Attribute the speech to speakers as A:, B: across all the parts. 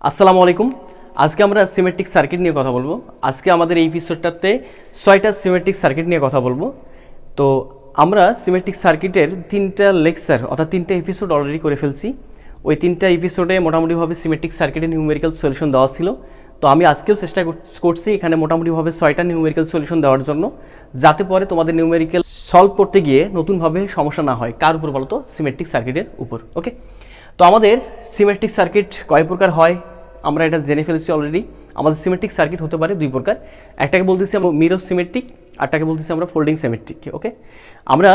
A: আসসালামু আলাইকুম। আজকে আমরা সিমেট্রিক সার্কিট নিয়ে কথা বলবো। আজকে আমাদের এই এপিসোডটাতে 6টা সিমেট্রিক সার্কিট নিয়ে কথা বলবো। তো আমরা সিমেট্রিক সার্কিটের 3টা লেকচার অর্থাৎ 3টা এপিসোড অলরেডি করে ফেলছি। ওই 3টা এপিসোডে মোটামুটিভাবে সিমেট্রিক সার্কিটের নিউমেরিক্যাল সলিউশন দেওয়া ছিল। তো আমি আজকেও চেষ্টা করছি এখানে মোটামুটিভাবে 6টা নিউমেরিক্যাল সলিউশন দেওয়ার জন্য, যাতে পরে তোমাদের নিউমেরিক্যাল সলভ করতে গিয়ে নতুনভাবে সমস্যা না হয়। কার উপর বলো তো? সিমেট্রিক সার্কিটের উপর। ওকে, তো আমাদের সিমেট্রিক সার্কিট কয় প্রকার হয় আমরা এটা জেনে ফেলেছি অলরেডি। আমাদের সিমেট্রিক সার্কিট হতে পারে দুই প্রকার, একটাকে বলতেছি আমরা মিরর সিমেট্রিক, আরটাকে বলতেছি আমরা ফোল্ডিং সিমেট্রিক। ওকে, আমরা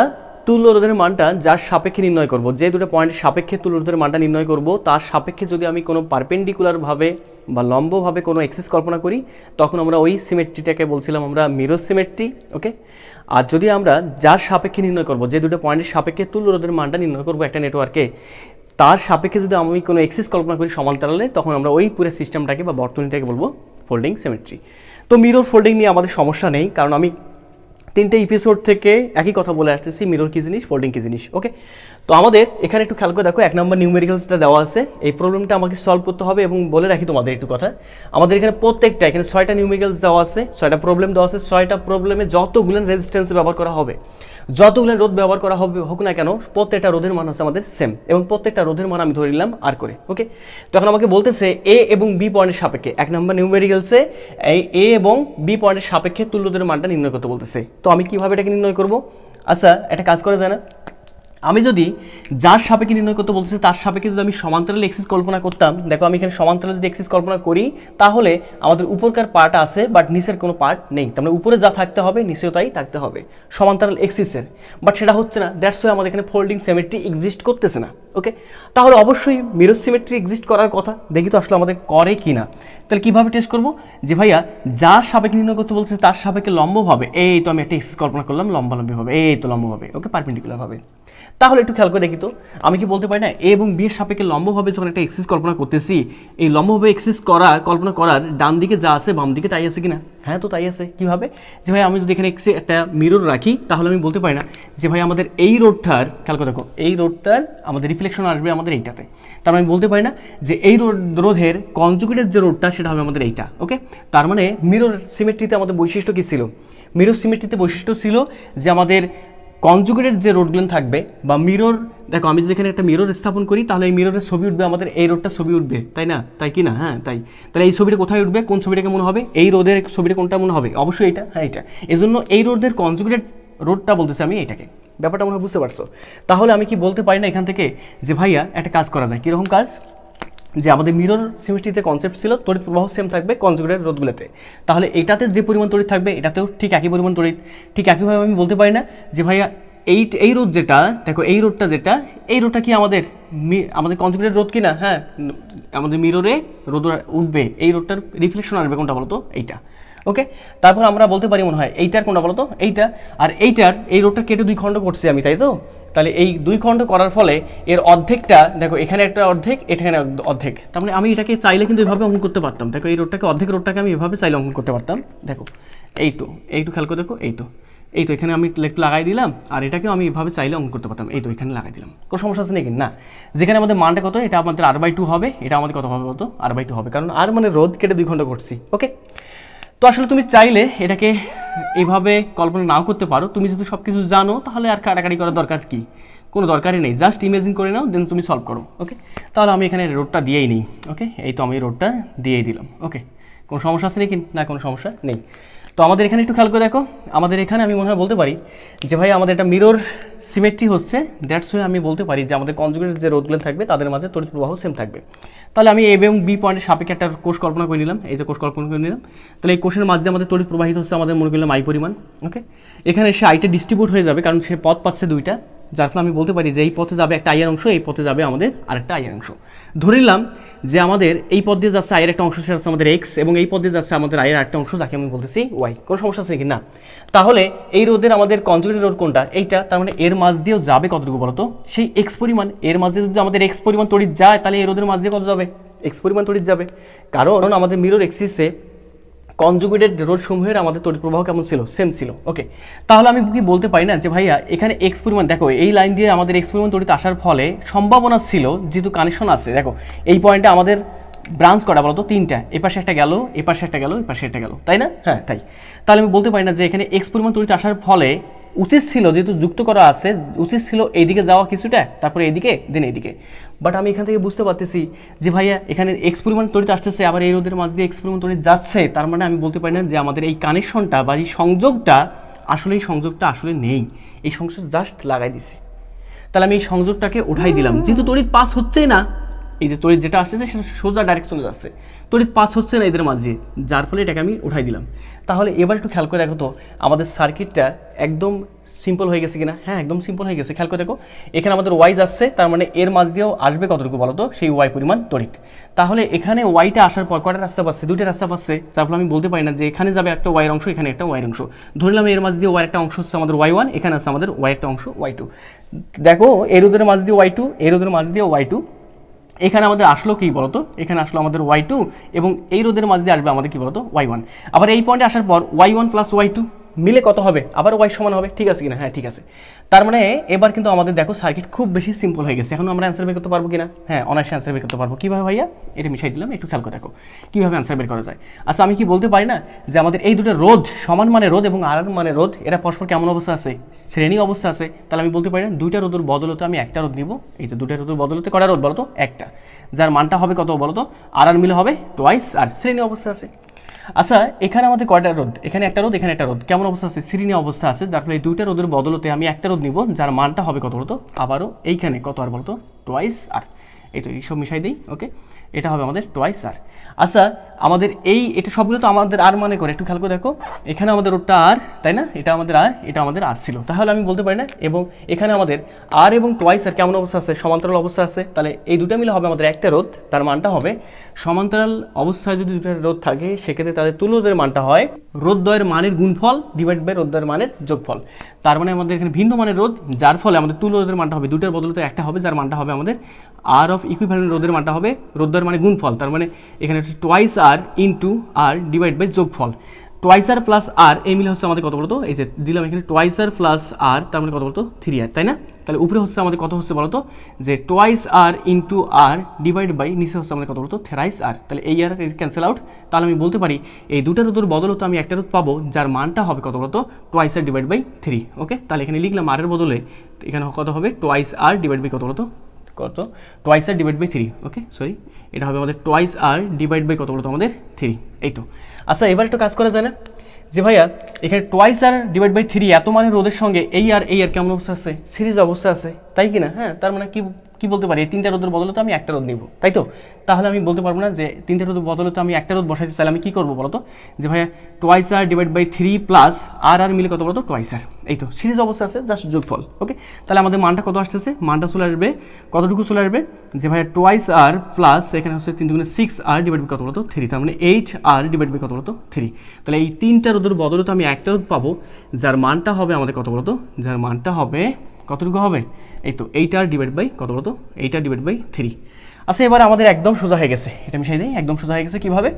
A: তুল্য রোধের মানটা যার সাপেক্ষে নির্ণয় করব, যে দুটো পয়েন্টের সাপেক্ষে তুল্য রোধের মানটা নির্ণয় করব, তার সাপেক্ষে যদি আমি কোনো পারপেন্ডিকুলারভাবে বা লম্বভাবে কোনো এক্সিস কল্পনা করি, তখন আমরা ওই সিমেট্রিটাকে বলছিলাম আমরা মিরর সিমেট্রি। ওকে, আর যদি আমরা যার সাপেক্ষে নির্ণয় করব, যে দুটো পয়েন্টের সাপেক্ষে তুল্য রোধের মানটা নির্ণয় করব একটা নেটওয়ার্কে, তার সাপেক্ষে যদি আমি কোনো এক্সিস কল্পনা করি সমান্তরালে, তখন আমরা ওই পুরো সিস্টেমটাকে বা বর্তনীটাকে বলবো ফোল্ডিং সিমেট্রি। তো মিরর ফোল্ডিং নিয়ে আমাদের সমস্যা নেই, কারণ আমি 3টে এপিসোড থেকে একই কথা বলে আসতেছি, মিরর কী জিনিস, ফোল্ডিং কী জিনিস। ওকে, তো আমাদের এখানে একটু খেয়াল করে দেখো, 1 নম্বর নিউমেরিক্যালসটা দেওয়া আছে। এই প্রবলেমটা আমাকে সলভ করতে হবে এবং বলে রাখি তোমাদের একটু কথা, আমাদের এখানে প্রত্যেকটা এখানে 6টা নিউমেরিক্যালস দেওয়া আছে, 6টা প্রবলেম দেওয়া আছে। 6টা প্রবলেমে যতগুলো রেজিস্ট্যান্স ব্যবহার করা হবে, যতগুলো রোধ ব্যবহার করা হবে হোক না কেন, প্রত্যেকটা রোধের মান হচ্ছে আমাদের সেম, এবং প্রত্যেকটা রোধের মান আমি ধরে নিলাম আর করে। ওকে, তো এখন আমাকে বলতেছে এ এবং বি পয়েন্টের সাপেক্ষে 1 নম্বর নিউমেরিক্যালসে এই এ এবং বি পয়েন্টের সাপেক্ষে তুল্য রোধের মানটা নির্ণয় করতে বলতেছে। তো আমি কিভাবে এটাকে নির্ণয় করব? আচ্ছা, একটা কাজ করা যায় না? আমি যদি যার সাপেক্ষে নির্ণয় করতে বলতেছি তার সাপেক্ষে যদি আমি সমান্তরাল এক্সিস কল্পনা করতাম, দেখো আমি এখানে সমান্তরাল যদি এক্সিস কল্পনা করি, তাহলে আমাদের উপরকার পার্ট আছে বাট নিচের কোনো পার্ট নেই। তার মানে উপরে যা থাকতে হবে নিচেও তাই থাকতে হবে সমান্তরাল এক্সিসের, বাট সেটা হচ্ছে না। দ্যাটস ওয়াই আমাদের এখানে ফোল্ডিং সিমেট্রি এক্সিস্ট করতেছে না। ওকে, তাহলে অবশ্যই মিরর সিমেট্রি এক্সিস্ট করার কথা। দেখি তো আসলে আমাদের করে কি না। তাহলে কীভাবে টেস্ট করবো? যে ভাইয়া যার সাপেক্ষে নির্ণয় করতে বলছে তার সাপেক্ষে লম্বভাবে, এই তো আমি একটা এক্সিস কল্পনা করলাম লম্বালম্বিভাবে, এই তো লম্বভাবে, ওকে, পারপেন্ডিকুলারভাবে। তাহলে একটু খেয়াল করে দেখি তো, আমি কি বলতে পারি না এ এবং বি এর সাপেক্ষে লম্বভাবে যখন একটা এক্সিস কল্পনা করতেছি, এই লম্বভাবে এক্সিস কল্পনা করার ডান দিকে যা আছে বাম দিকে তাই আছে কিনা? হ্যাঁ, তো তাই আছে। কীভাবে? যে ভাই আমি যদি এখানে একটা মিরর রাখি, তাহলে আমি বলতে পারি না যে ভাই আমাদের এই রোডটার, খেয়াল করে দেখো, এই রোডটার আমাদের রিফ্লেকশন আসবে আমাদের এইটাতে। তার মানে আমি বলতে পারি না যে এই রোধের কনজুগেটের যে রোডটা সেটা হবে আমাদের এইটা। ওকে, তার মানে মিরর সিমেট্রিতে আমাদের বৈশিষ্ট্য কী ছিল? মিরর সিমেট্রিতে বৈশিষ্ট্য ছিল যে আমাদের কনজুগেটেড যে রোডগুলো থাকবে বা মিরর, দেখো আমি যদি এখানে একটা মিরর স্থাপন করি, তাহলে এই মিররের ছবি উঠবে আমাদের এই রোডটা ছবি উঠবে, তাই না? তাই কি না? হ্যাঁ তাই। তাহলে এই ছবিটা কোথায় উঠবে? কোন ছবিটাকে মনে হবে? এই রোদের ছবিটা কোনটা মনে হবে? অবশ্যই এটা। হ্যাঁ, এটা। এই জন্য এই রোদের কনজুগেটেড রোডটা বলতেছি আমি এইটাকে। ব্যাপারটা মনে হয় বুঝতে পারছো? তাহলে আমি কি বলতে পারি না এখান থেকে যে ভাইয়া একটা কাজ করা যায়? কীরকম কাজ? যে আমাদের মিরর সিমেট্রিতে কনসেপ্ট ছিল তড়িৎ প্রবাহ সেম থাকবে কনজুগেটেড রোধগুলোতে, তাহলে এটাতে যে পরিমাণ তড়িৎ থাকবে এটাতেও ঠিক একই পরিমাণ তড়িৎ। ঠিক একইভাবে আমি বলতে পারি না যে ভাইয়া এই রোধ যেটা, দেখো এই রোধটা যেটা, এই রোধটা কি আমাদের কনজুগেটেড রোধ কিনা? হ্যাঁ, আমাদের মিররে রোধ উঠবে, এই রোধটার রিফ্লেকশন আসবে কোনটা বলতো? এইটা। ওকে, তারপর আমরা বলতে পারি মনে হয় এইটার কোনটা বলতো? এইটা। আর এইটার এই রোধটা কেটে 2 খণ্ড করছি আমি, তাই তো? তাহলে এই 2 খণ্ড করার ফলে এর অর্ধেকটা, দেখো এখানে একটা অর্ধেক, এখানে অর্ধেক, তার মানে আমি এটাকে চাইলে কিন্তু এভাবে অঙ্কন করতে পারতাম। দেখো এই রোডটাকে, অর্ধেক রোডটাকে আমি এভাবে চাইলে অঙ্কন করতে পারতাম। দেখো এইটু খেয়াল করে দেখো, এই তো এখানে আমি একটু লাগাই দিলাম, আর এটাকেও আমি এভাবে চাইলে অঙ্কন করতে পারতাম। এই তো এখানে লাগাই দিলাম, কোনো সমস্যা আছে নাকি? না। যেখানে আমাদের মানটা কত, এটা আমাদের r/2 হবে, এটা আমাদের কত হবে বলতো? r/2 হবে, কারণ আর মানে রোধ কেটে 2 খণ্ড করছি। ওকে, তো আসলে তুমি চাইলে এটাকে এইভাবে কল্পনা নাও করতে পারো। তুমি যদি সব কিছু জানো তাহলে আর কাটাকাটি করার দরকার কি? কোনো দরকারই নেই, জাস্ট ইমেজিন করে নাও, দেন তুমি সলভ করো। ওকে, তাহলে আমি এখানে রোডটা দিয়েই নিই। ওকে, এই তো আমি রোডটা দিয়েই দিলাম। ওকে, কোনো সমস্যা আছে নাকি? না, কোনো সমস্যা নেই। তো আমাদের এখানে একটু খেয়াল করে দেখো, আমাদের এখানে আমি মনে হয় বলতে পারি যে ভাই আমাদের একটা মিরর সিমেট্রি হচ্ছে, দ্যাটস ওয়ে আমি বলতে পারি যে আমাদের কনজুগেটেড যে রোধগুলো থাকবে তাদের মাঝে তড়িৎ প্রবাহ সেম থাকবে। তাহলে আমি এ এবং বি পয়েন্টের সাপেক্ষে একটা কোষ কল্পনা করে নিলাম, এই যে কোষ কল্পনা করে নিলাম। তাহলে এই কোষের মাঝে আমাদের তড়িৎ প্রবাহিত হচ্ছে আমাদের মনে করলাম আই পরিমাণ। ওকে, এখানে সে আইটা ডিস্ট্রিবিউট হয়ে যাবে, কারণ সে পথ পাচ্ছে 2টা, যার ফলে আমি বলতে পারি যে এই পথে যাবে একটা আইয়ের অংশ, এই পথে যাবে আমাদের আরেকটা আইয়ের অংশ। ধরে নিলাম যে আমাদের এই পথ দিয়ে যাচ্ছে আয়ের একটা অংশ, সেটা হচ্ছে আমাদের এক্স, এবং এই পথ দিয়ে যাচ্ছে আমাদের আয়ের একটা অংশ, যাকে আমি বলতেছি ওয়াই। কোনো সমস্যা আছে কি? না। তাহলে এই রোধের আমাদের কনজুগেটেড রোধ কোনটা? এইটা। তার মানে এর মাঝ দিয়েও যাবে কতটুকু বলতো? সেই এক্স পরিমাণ। এর মাঝে যদি আমাদের এক্স পরিমাণ তড়িৎ যায়, তাহলে এই রোধের মাঝ দিয়ে কত যাবে? এক্স পরিমাণ তড়িৎ যাবে, কারণ আমাদের মিরর এক্সিসে কনজুগেটেড রোধ সমূহের আমাদের তড়িৎ প্রবাহ কেমন ছিল? সেম ছিল। ওকে, তাহলে আমি কি বলতে পারি না যে ভাইয়া এখানে এক্স পরিমাণ, দেখো এই লাইন দিয়ে আমাদের এক্স পরিমাণ তড়িৎ আসার ফলে সম্ভাবনা ছিল, যেহেতু কানেকশন আছে, দেখো এই পয়েন্টে আমাদের ব্রাঞ্চ করা বলো তো 3টা, এ পাশে একটা গেল, এ পাশে একটা গেল, এ পাশে একটা গেল, তাই না? হ্যাঁ তাই। তাহলে আমি বলতে পারি না যে এখানে এক্স পরিমাণ তড়িৎ আসার ফলে উচিত ছিল, যেহেতু যুক্ত করা আছে, উচিত ছিল এইদিকে যাওয়া কিছুটা, তারপরে এইদিকে দেন এইদিকে। বাট আমি এখান থেকে বুঝতে পারতেছি যে ভাইয়া এখানে এক্স পরিমাণ তড়িৎ আসতেছে, আবার এই রোদের মাঝ দিয়ে এক্স পরিমাণ তড়িৎ যাচ্ছে, তার মানে আমি বলতে পারি না যে আমাদের এই কানেকশনটা বা এই সংযোগটা আসলে নেই, এই সংযোগ জাস্ট লাগাই দিছে। তাহলে আমি এই সংযোগটাকে উঠাই দিলাম, যেহেতু তড়িৎ পাস হচ্ছেই না, এই যে তড়িৎ যেটা আসতেছে সেটা সোজা ডাইরেক্ট চলে যাচ্ছে, তড়িৎ পাস হচ্ছে না এদের মাঝে, যার ফলে এটাকে আমি উঠাই দিলাম। তাহলে এবার একটু খেয়াল করে দেখো তো আমাদের সার্কিটটা একদম সিম্পল হয়ে গেছে কিনা? হ্যাঁ একদম সিম্পল হয়ে গেছে। খেয়াল করে দেখো এখানে আমাদের ওয়াই যাচ্ছে, তার মানে এর মাঝ দিয়েও আসবে কতটুকু বলো তো, সেই ওয়াই পরিমাণ তড়িৎ। তাহলে এখানে ওয়াইটা আসার পর কয়টা রাস্তা পাচ্ছে? 2টা রাস্তা পাচ্ছে। যার ফলে আমি বলতে পারি না যে এখানে যাবে একটা ওয়াইয়ের অংশ, এখানে একটা ওয়াইয়ের অংশ। ধরলাম এর মাঝ দিয়ে ওয়াইয়ের একটা অংশ হচ্ছে আমাদের ওয়াই ওয়ান, এখানে আছে আমাদের ওয়াই একটা অংশ ওয়াই টু। দেখো এর ওদের মাঝ দিয়ে ওয়াই টু, এর ওদের মাঝ দিয়ে ওয়াই টু, এখানে আমাদের আসলো কি বলতো, এখানে আসলো আমাদের ওয়াই টু, এবং এই রোদের মাঝ দিয়ে আসবে আমাদের কি বলতো, ওয়াই ওয়ান। আবার এই পয়েন্টে আসার পর Y one plus Y two মিলে কত হবে? আবার ওয়াই সমান হবে। ঠিক আছে কিনা? হ্যাঁ ঠিক আছে। তার মানে এবার কিন্তু আমাদের দেখো সার্কিট খুব বেশি সিম্পল হয়ে গেছে। এখন আমরা অ্যান্সার বের করতে পারবো কিনা? হ্যাঁ অনায়াসে অ্যান্সার বের করতে পারবো। কীভাবে ভাইয়া? এটা মিশাই দিলাম, একটু খেয়াল করে দেখো কীভাবে অ্যান্সার বের করা যায়। আচ্ছা আমি কি বলতে পারি না যে আমাদের এই দুটো রোধ, সমান মানে রোধ এবং আর মানে রোধ, এরা পরস্পর কেমন অবস্থা আছে? শ্রেণী অবস্থা আছে। তাহলে আমি বলতে পারি না দুইটা রোধের বদলতে আমি একটা রোধ নিব। এই যে দুইটা রোধের বদলতে কটা রোধ বলো তো? একটা, যার মানটা হবে কত বলো তো? আর মিলে হবে টোয়াইস আর, শ্রেণী অবস্থা আছে। আচ্ছা এখানে আমাদের কয়টা রোধ? এখানে একটা রোধ, এখানে একটা রোধ, কেমন অবস্থা আছে? শ্রেণী অবস্থা আছে। যার ফলে এই দুইটা রোধের বদলতে আমি একটা রোধ নিব, যার মানটা হবে কত বলতো? আবারও এইখানে কত আর বলতো? Twice R. এই তো এইসব মিশাই দিই, ওকে, এটা হবে আমাদের টোয়াইস আর। আচ্ছা আমাদের এটা সবগুলো তো আমাদের আর মানে করে, একটু খেয়াল করে দেখো এখানে আমাদের রোধটা আর, তাই না? এটা আমাদের আর, এটা আমাদের আর ছিল। তাহলে আমি বলতে পারি না, এবং এখানে আমাদের আর এবং টোয়াইস আর কেমন অবস্থা আছে? সমান্তরাল অবস্থা আছে। তাহলে এই দুটো মিলে হবে আমাদের একটা রোধ, তার মানটা হবে সমান্তরাল অবস্থায় যদি দুটো রোধ থাকে সেক্ষেত্রে তাদের তুল্যদের মানটা হয় রোধদ্বয়ের মানের গুণফল ডিভাইড বাই রোধদ্বয়ের মানের যোগফল। তার মানে আমাদের এখানে ভিন্ন মানের রোধ, যার ফলে আমাদের তুল্যদের মানটা হবে দুটোর বদলতে একটা হবে, যার মানটা হবে আমাদের আর অফ ইকুইভ্যালেন্ট রোধের মানটা হবে রোধদ্বয়ের মানে গুণফল। তার মানে এখানে twice R into R divide by যোগফল। টোয়াইস আর প্লাস আর এই মিলে হচ্ছে আমাদের কত বলতো? এই যে দিলাম এখানে টোয়াইস আর প্লাস আর, তার মানে কত বলতো? 3r, তাই না? তাহলে উপরে হচ্ছে আমাদের কত হচ্ছে বলতো? যে twice R into R divide by নিচে হচ্ছে আমাদের কত বলতো? Thrice R. তাহলে এই আর ক্যান্সেল আউট। তাহলে আমি বলতে পারি এই দুটো রোধের বদলতে আমি একটা রোধ পাবো, যার মানটা হবে কত বলতো? Twice R divide by 3। Okay, তাহলে এখানে লিখলাম আর এর বদলে, এখানে কত হবে? টোয়াইস আর ডিভাইড বাই কত বলতো? কত? Twice R divide by 3। Okay sorry, এটা হবে আমাদের টোয়াইস আর ডিভাইড বাই কত বলতো? আমাদের 3। এই তো। আচ্ছা এবার একটু কাজ করা যায় না যে ভাইয়া এখানে টোয়াইস আর ডিভাইড বাই 3 এত মানে রোধের সঙ্গে এই আর কেমন অবস্থা আছে? সিরিজ অবস্থা আছে, তাই কি না? হ্যাঁ, তার মানে কি বলতে পারি? এই তিনটা রোধের বদলে তো আমি একটা রোধ নিব, তাই তো? তাহলে আমি বলতে পারবো না যে তিনটা রোধের বদলে তো আমি একটা রোধ বসাইতে চাইলে আমি কি করবো বলতো? যে ভাইয়া twice R divide by 3 plus R মিলে কত বলতো? Twice R. এই তো সিরিজ অবস্থা আছে, জাস্ট যোগফল। ওকে, তাহলে আমাদের মানটা কত আসতেছে? মানটা চলে আসবে কতটুকু চলে আসবে? যে ভাইয়া টোয়াইস আর প্লাস এখানে হচ্ছে 3 দুগুণে 6 আর ডিভাইড বাই কত বলতো? 3, তার মানে 8 আর ডিভাইড বাই কত বলতো? 3। তাহলে এই তিনটা রোধের বদলে তো আমি একটা রোধ পাবো, যার মানটা হবে আমাদের কত বলতো? যার মানটা হবে কতটুকু হবে? এই তো 8 আর ডিভাইড বাই কত বলতো? 8 আর ডিভাইড বাই 3। আচ্ছা এবার আমাদের একদম সোজা হয়ে গেছে, এটা মিশাই দিই, একদম সোজা হয়ে গেছে। কীভাবে?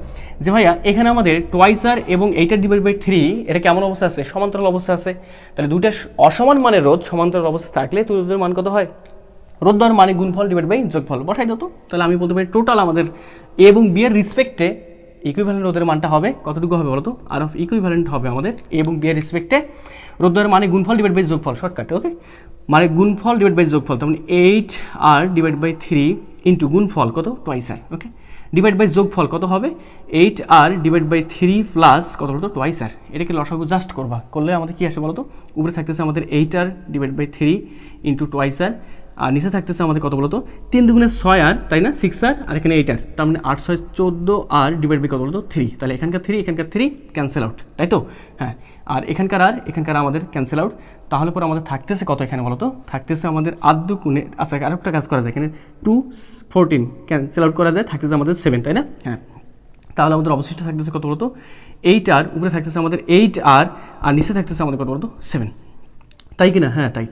A: যে ভাইয়া এখানে আমাদের টোয়াইস আর এবং 8 আর ডিভাইড বাই 3 এটা কেমন অবস্থা আছে? সমান্তরাল অবস্থা আছে। তাহলে দুইটা অসমান মানের রোধ সমান্তরাল অবস্থা থাকলে রোধের মান কত হয়? রোধদ্বয়ের মানে গুণফল ডিভাইড বাই যোগফল বসাই দাও তো। তাহলে আমি বলতে পারি টোটাল আমাদের এ এবং বি এর রিসপেক্টে ইকুইভ্যালেন্ট রোধের মানটা হবে কতটুকু হবে বলতো? আর অফ ইকুইভ্যালেন্ট হবে আমাদের এ এবং বি এর রিসপেক্টে রোধদ্বয়ের মানে গুণফল ডিভাইড বাই যোগফল, শর্টকাটে। ওকে, মানে গুণফল ডিভাইড বাই যোগফল, তার মানে 8 আর ডিভাইড বাই 3 ইন্টু গুণফল কত? Twice R. Okay, divide by যোগফল কত হবে? 8 আর ডিভাইড বাই 3 প্লাস কত বলতো? টোয়াইস আর। এটাকে লসাগু জাস্ট করবা, করলে আমাদের কি আসে বলতো? উপরে থাকতেছে আমাদের 8 R divide by 3 into twice আর, আর নিচে থাকতেছে আমাদের কত বলতো? 3 দুগুণে 6 আর, তাই না? 6 আর এখানে 8 আর, তার মানে 8 6 14 আর ডিভাইড বাই কত বলতো? 3। তাহলে এখানকার 3 এখানকার 3 ক্যান্সেল আউট, তাই তো? হ্যাঁ, আর এখানকার আমাদের ক্যান্সেল আউট। তাহলে পরে আমাদের থাকতেছে কত এখানে বলতো? থাকতেছে আমাদের আদ্য কোণে। আচ্ছা আরেকটা কাজ করা যায়, এখানে 2 14 ক্যান্সেল আউট করা যায়, থাকতেছে আমাদের 7, তাই না? হ্যাঁ, তাহলে আমাদের অবশিষ্ট থাকতেছে কত বলতো? 8 আর, উপরে থাকতেছে আমাদের 8 আর নিচে থাকতেছে আমাদের কত বলতো? 7, তাই কি না? হ্যাঁ তাই।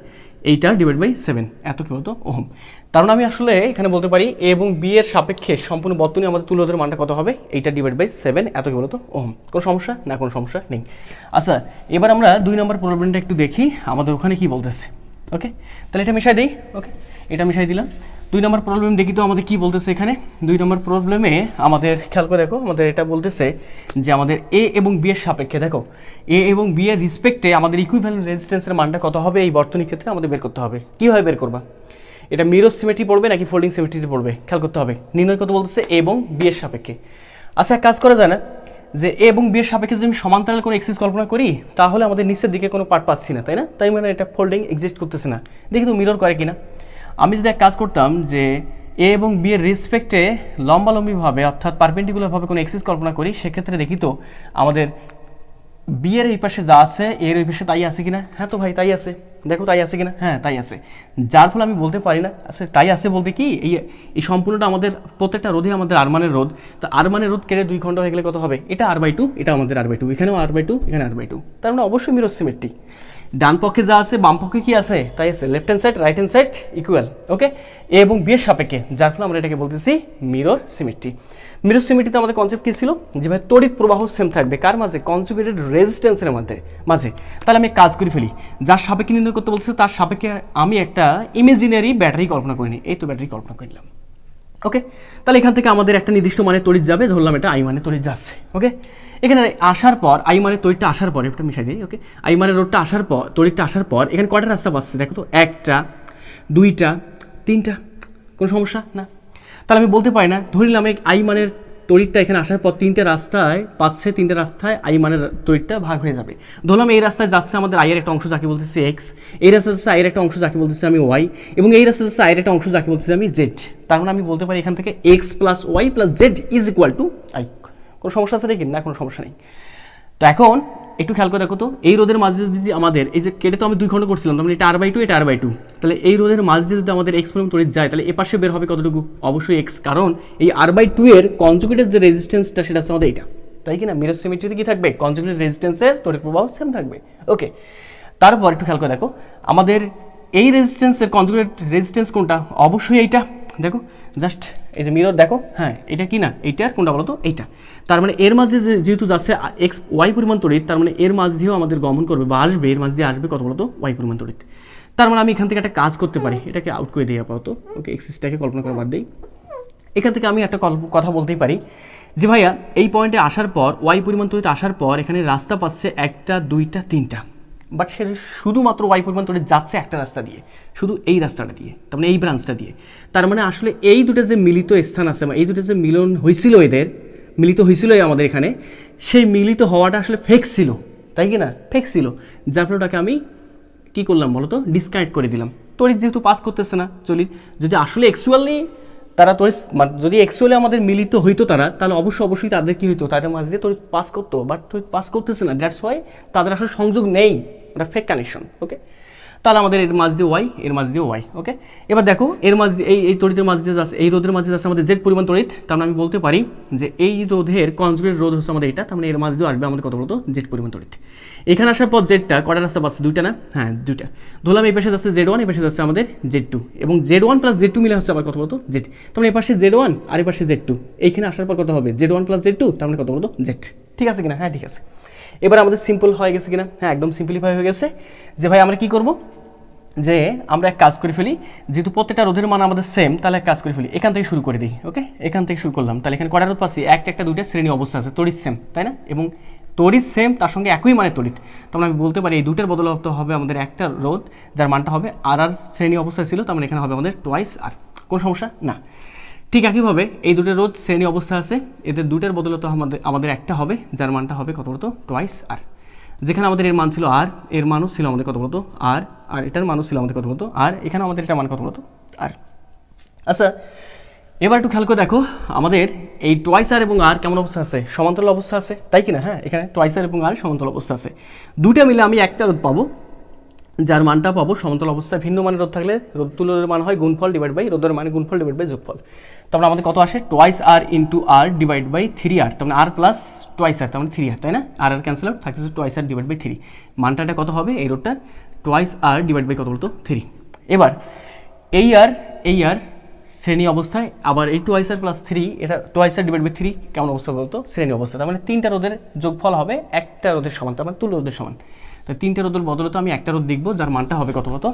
A: 8 আর ডিভাইড বাই 7 এত কি বলতো? ওহম। কারণ আমি আসলে এখানে বলতে পারি এ এবং বি এর সাপেক্ষে সম্পূর্ণ বর্তনী আমাদের তুল্যদের মানটা কত হবে? 8 আর ডিভাইড বাই 7 এত কি বলতো? ওহম। কোনো সমস্যা না? কোনো সমস্যা নেই। আচ্ছা এবার আমরা 2 নম্বর প্রবলেমটা একটু দেখি আমাদের ওখানে কি বলতেছে। ওকে, তাহলে এটা মিশাই দিই। ওকে, এটা মিশাই দিলাম। 2 নম্বর প্রবলেম দেখি তো আমাদের কি বলতেছে এখানে। 2 নম্বর প্রবলেমে আমাদের খেয়াল করে দেখো, আমাদের এটা বলতেছে যে আমাদের এ এবং বি এর সাপেক্ষে, দেখো এ এবং বি এর রিসপেক্টে আমাদের ইকুইভ্যালেন্ট রেজিস্ট্যান্সের মানটা কত হবে এই বর্তনীর ক্ষেত্রে আমাদের বের করতে হবে। কীভাবে বের করবা, এটা মিরর সিমেট্রি পড়বে নাকি ফোল্ডিং সিমেট্রিতে পড়বে খেয়াল করতে হবে। নির্ণয় কত বলতেছে এ এবং বি এর সাপেক্ষে। আচ্ছা এক কাজ করা যায় না, যে এ এবং বি এর সাপেক্ষে যদি আমি সমান্তরাল কোনো এক্সিস কল্পনা করি তাহলে আমাদের নিচের দিকে কোনো পার্ট পাচ্ছি না, তাই না? তাই মানে এটা ফোল্ডিং এক্সিস্ট করতেছে না। দেখি তো মিরর করে কিনা। আমি যদি এক কাজ করতাম যে এ এবং বি এর রেসপেক্টে লম্বালম্বিভাবে অর্থাৎ পারপেন্ডিকুলারভাবে কোনো এক্সিস কল্পনা করি, সেক্ষেত্রে দেখি তো আমাদের বি এর এই পাশে যা আছে এর ওই পাশে তাই আছে কিনা। হ্যাঁ তো ভাই তাই আছে, দেখো তাই আছে কিনা, হ্যাঁ তাই আছে। যার ফলে আমি বলতে পারি না, আচ্ছা তাই আছে বলতে কি এই সম্পূর্ণটা আমাদের প্রত্যেকটা রোধে আমাদের আর মানের রোধ, তো আর মানের রোধ কেটে 2 খণ্ড হয়ে গেলে কত হবে, এটা r/2, এটা আমাদের r/2, এখানেও r/2, এখানে r/2, তার মানে অবশ্যই মিরর সিমেট্রি। ডান পক্ষে যা আছে বাম পক্ষে কি আছে তাই আছে, left hand side right hand side equal, okay, A এবং বি এর সাপেক্ষে, যার ফলে আমরা এটাকে বলতেছি মিরর সিমেট্রি। মিরর সিমেট্রিতে আমাদের কনসেপ্ট কী ছিল, যে ভাই তড়িৎ প্রবাহ সেম থাকবে কার মাঝে, কনজুগেটেড রেজিস্ট্যান্সের মাঝে। তাহলে আমি কাজ করে ফেলি, যার সাপেক্ষে নির্ণয় করতে বলছে তার সাপেক্ষে আমি একটা ইমেজিনারি ব্যাটারি কল্পনা করে নিই। এই তো ব্যাটারি কল্পনা করে নিলাম, ওকে। তাহলে এখান থেকে আমাদের একটা নির্দিষ্ট মানে তড়িৎ যাবে, ধরলাম এটা আই মানে তড়িৎ যাচ্ছে, ওকে। এখানে আসার পর আই মানে তড়িৎটা আসার পর একটা মিশাই দিই, ওকে, আই মানে রোডটা আসার পর তড়িৎটা আসার পর এখানে কয়টা রাস্তা পাচ্ছে দেখো তো, 1টা 2টা 3টা, কোনো সমস্যা না। তাহলে আমি বলতে পারি না, ধরে নিলাম আই মানের তড়িৎটা এখানে আসার পর 3টে রাস্তায় পাচ্ছে, 3টে রাস্তায় আই মানের তড়িৎটা ভাগ হয়ে যাবে। ধরলাম এই রাস্তায় যাচ্ছে আমাদের আই এর একটা অংশ যাকে বলতেছি এক্স, এই রাস্তায় যাচ্ছে আই এর একটা অংশ যাকে বলতেছি আমি ওয়াই, এবং এই রাস্তায় যাচ্ছে আই এর একটা অংশ যাকে বলতেছি আমি জেড। তার মানে আমি বলতে পারি এখান থেকে X plus Y plus Z is equal to I. কোনো সমস্যা আছে দেখি না, কোনো সমস্যা নেই। তো এখন একটু খেয়াল করে দেখো তো, এই রোধের মাঝে যদি আমাদের এই যে কেটে তো আমি 2 খণ্ড করছিলাম, তার মানে এটা r/2, এটা r/2, তাহলে এই রোধের মাঝে যদি আমাদের এক্স পরিমাণ তড়িৎ যায় তাহলে এপাশে বের হবে কতটুকু, অবশ্যই এক্স, কারণ এই r/2 এর কনজুগেটেড যে রেজিস্ট্যান্সটা সেটা হচ্ছে আমাদের এটা, তাই কি না? মিরর সিমেট্রিতে কি থাকবে, কনজুগেটেড রেজিস্ট্যান্সের তড়িৎ প্রবাহ সেম থাকবে, ওকে। তারপর একটু খেয়াল করে দেখো, আমাদের এই রেজিস্ট্যান্সের কনজুগেট রেজিস্ট্যান্স কোনটা, অবশ্যই এইটা। দেখো জাস্ট এই যে মিরর দেখো, হ্যাঁ এটা কি না, এইটার কোনটা বলো তো, এইটা। তার মানে এর মাঝে যেহেতু যাচ্ছে এক্স ওয়াই পরিমাণ তড়িৎ, তার মানে এর মাঝ দিয়েও আমাদের গমন করবে বা আসবে, এর মাঝ দিয়ে আসবে কত বলো তো, ওয়াই পরিমাণ তড়িৎ। তার মানে আমি এখান থেকে একটা কাজ করতে পারি, এটাকে আউট করে দিই আপাতত, ওকে, এক্সিসটাকে কল্পনা করে বাদ দিই। এখান থেকে আমি একটা কথা বলতেই পারি যে ভাইয়া এই পয়েন্টে আসার পর ওয়াই পরিমাণ তড়িৎ আসার পর এখানে রাস্তা পাচ্ছে 1টা 2টা 3টা, বাট সে শুধুমাত্র ওয়াই পরিমাণ তড়িৎ যাচ্ছে একটা রাস্তা দিয়ে, শুধু এই রাস্তাটা দিয়ে, তার মানে এই ব্রাঞ্চটা দিয়ে। তার মানে আসলে এই দুটো যে মিলিত স্থান আছে, এই দুটো যে মিলন হয়েছিল, এদের মিলিত হয়েছিল আমাদের এখানে, সেই মিলিত হওয়াটা আসলে ফেক ছিল, তাই কি না, ফেক ছিল। যার ফলে ওটাকে আমি কী করলাম বলো তো, ডিসকানেক্ট করে দিলাম। তড়িৎ যেহেতু পাস করতেছে না, যদি আসলে অ্যাকচুয়ালি তারা তড়িৎ যদি অ্যাকচুয়ালি আমাদের মিলিত হইতো তারা, তাহলে অবশ্যই তাদের কী হইতো, তাদের মাঝ দিয়ে তড়িৎ পাস করতো, বাট তড়িৎ পাস করতেছে না, দ্যাটস ওয়াই তাদের আসলে সংযোগ নেই, ওটা ফেক কানেকশন, ওকে। তাহলে আমাদের এর মাঝ দিয়ে ওয়াই, এর মাঝ দিয়ে ওয়াই, ওকে। এবার দেখো এর মাঝ দিয়ে এই তড়িতের মাঝ দিয়ে যাচ্ছে, এই রোধের মাঝে যাচ্ছে আমাদের জেড পরিমাণ তড়িৎ, তার মানে আমি বলতে পারি যে এই রোধের কনজুগেট রোধ হচ্ছে আমাদের এটা, তার মানে এর মাঝ দিয়ে আসবে আমাদের কত বলতো, জেড পরিমাণ তড়িৎ। এখানে আসার পর জেডটা কটা রাস্তা পাচ্ছে, 2টা না, হ্যাঁ 2টা। ধরলাম এই পাশে যাচ্ছে Z1, এই পাশে যাচ্ছে আমাদের Z2, এবং Z1 প্লাস Z2 মিলে হচ্ছে আবার কত বলতো, জেড। তার মানে এই পাশে Z1 আর এই পাশে Z2, এইখানে আসার পর কত হবে, Z1 প্লাস Z2, তার মানে কত বলতো, জেড। ঠিক আছে কিনা, হ্যাঁ ঠিক আছে। এবার আমাদের সিম্পল হয়ে গেছে কিনা, হ্যাঁ একদম সিম্পলিফাই হয়ে গেছে। যে ভাই আমরা কি করব, যে আমরা এক কাজ করে ফেলি, যেহেতু প্রত্যেকটা রোধের মান আমাদের সেম, তাহলে এক কাজ করে ফেলি, এখান থেকে শুরু করে দিই, ওকে। এখান থেকে শুরু করলাম, তাহলে এখানে কটা রোধ পাচ্ছি, 1টা 2টা শ্রেণী অবস্থা আছে, তড়িৎ সেম, তাই না, এবং তড়িৎ সেম তার সঙ্গে একই মানে তড়িৎ, তার মানে আমি বলতে পারি এই দুটোর বদলাতে হবে আমাদের একটা রোধ যার মানটা হবে আর শ্রেণী অবস্থায় ছিল, তার মানে এখানে হবে আমাদের টোয়াইস আর। কোনো সমস্যা না। ঠিক একইভাবে এই দুটো রোধ শ্রেণী অবস্থা আছে, এদের দুটোর বদলাতে আমাদের একটা হবে যার মানটা হবে কত বলতো, টোয়াইস আর। যেখানে আমাদের এর মান ছিল আর, এর মানও ছিল আমাদের কত বলতো আর, আর এটার মানও ছিল আমাদের কত বলতো আর, এখানে আমাদের এটা মান কত বলতো আর। আচ্ছা এবার একটু খেয়াল করে দেখো, আমাদের এই টোয়াইস আর এবং আর কেমন অবস্থা আছে, সমান্তরাল অবস্থা আছে, তাই কি না, হ্যাঁ এখানে টোয়াইস আর এবং আর সমান্তরাল অবস্থা আছে। দুটো মিলে আমি একটা রোধ পাবো যার মানটা পাবো সমান্তরাল অবস্থায়। ভিন্ন মানের রোধ থাকলে তুল্যের মান হয় গুণফল ডিভাইড বাই রোধের মানে গুণফল ডিভাইড বাই যোগফল। তারপরে আমাদের কত আসে, twice R into R divide by 3r, তার মানে আর প্লাস টোয়াইস আর, তার মানে 3r, তাই না, আর ক্যান্সেল আউট, থাকতেছে টোয়াইস আর ডিভাইড বাই 3। মানটা কত হবে এই রোধটা, টোয়াইস আর ডিভাইড বাই কত বলতো 3। এবার এই আর শ্রেণী অবস্থায়, আবার এই টোয়াইস আর প্লাস 3, এটা টোয়াইস আর ডিভাইড বাই 3 কেমন অবস্থা বলতো, শ্রেণী অবস্থা, তার মানে 3টা রোধের যোগফল হবে একটা রোধের সমান, তার মানে তুল্য রোধের সমান। তো 3টে রোধের বদলে আমি একটা রোধ লিখবো যার মানটা হবে কত বলতো,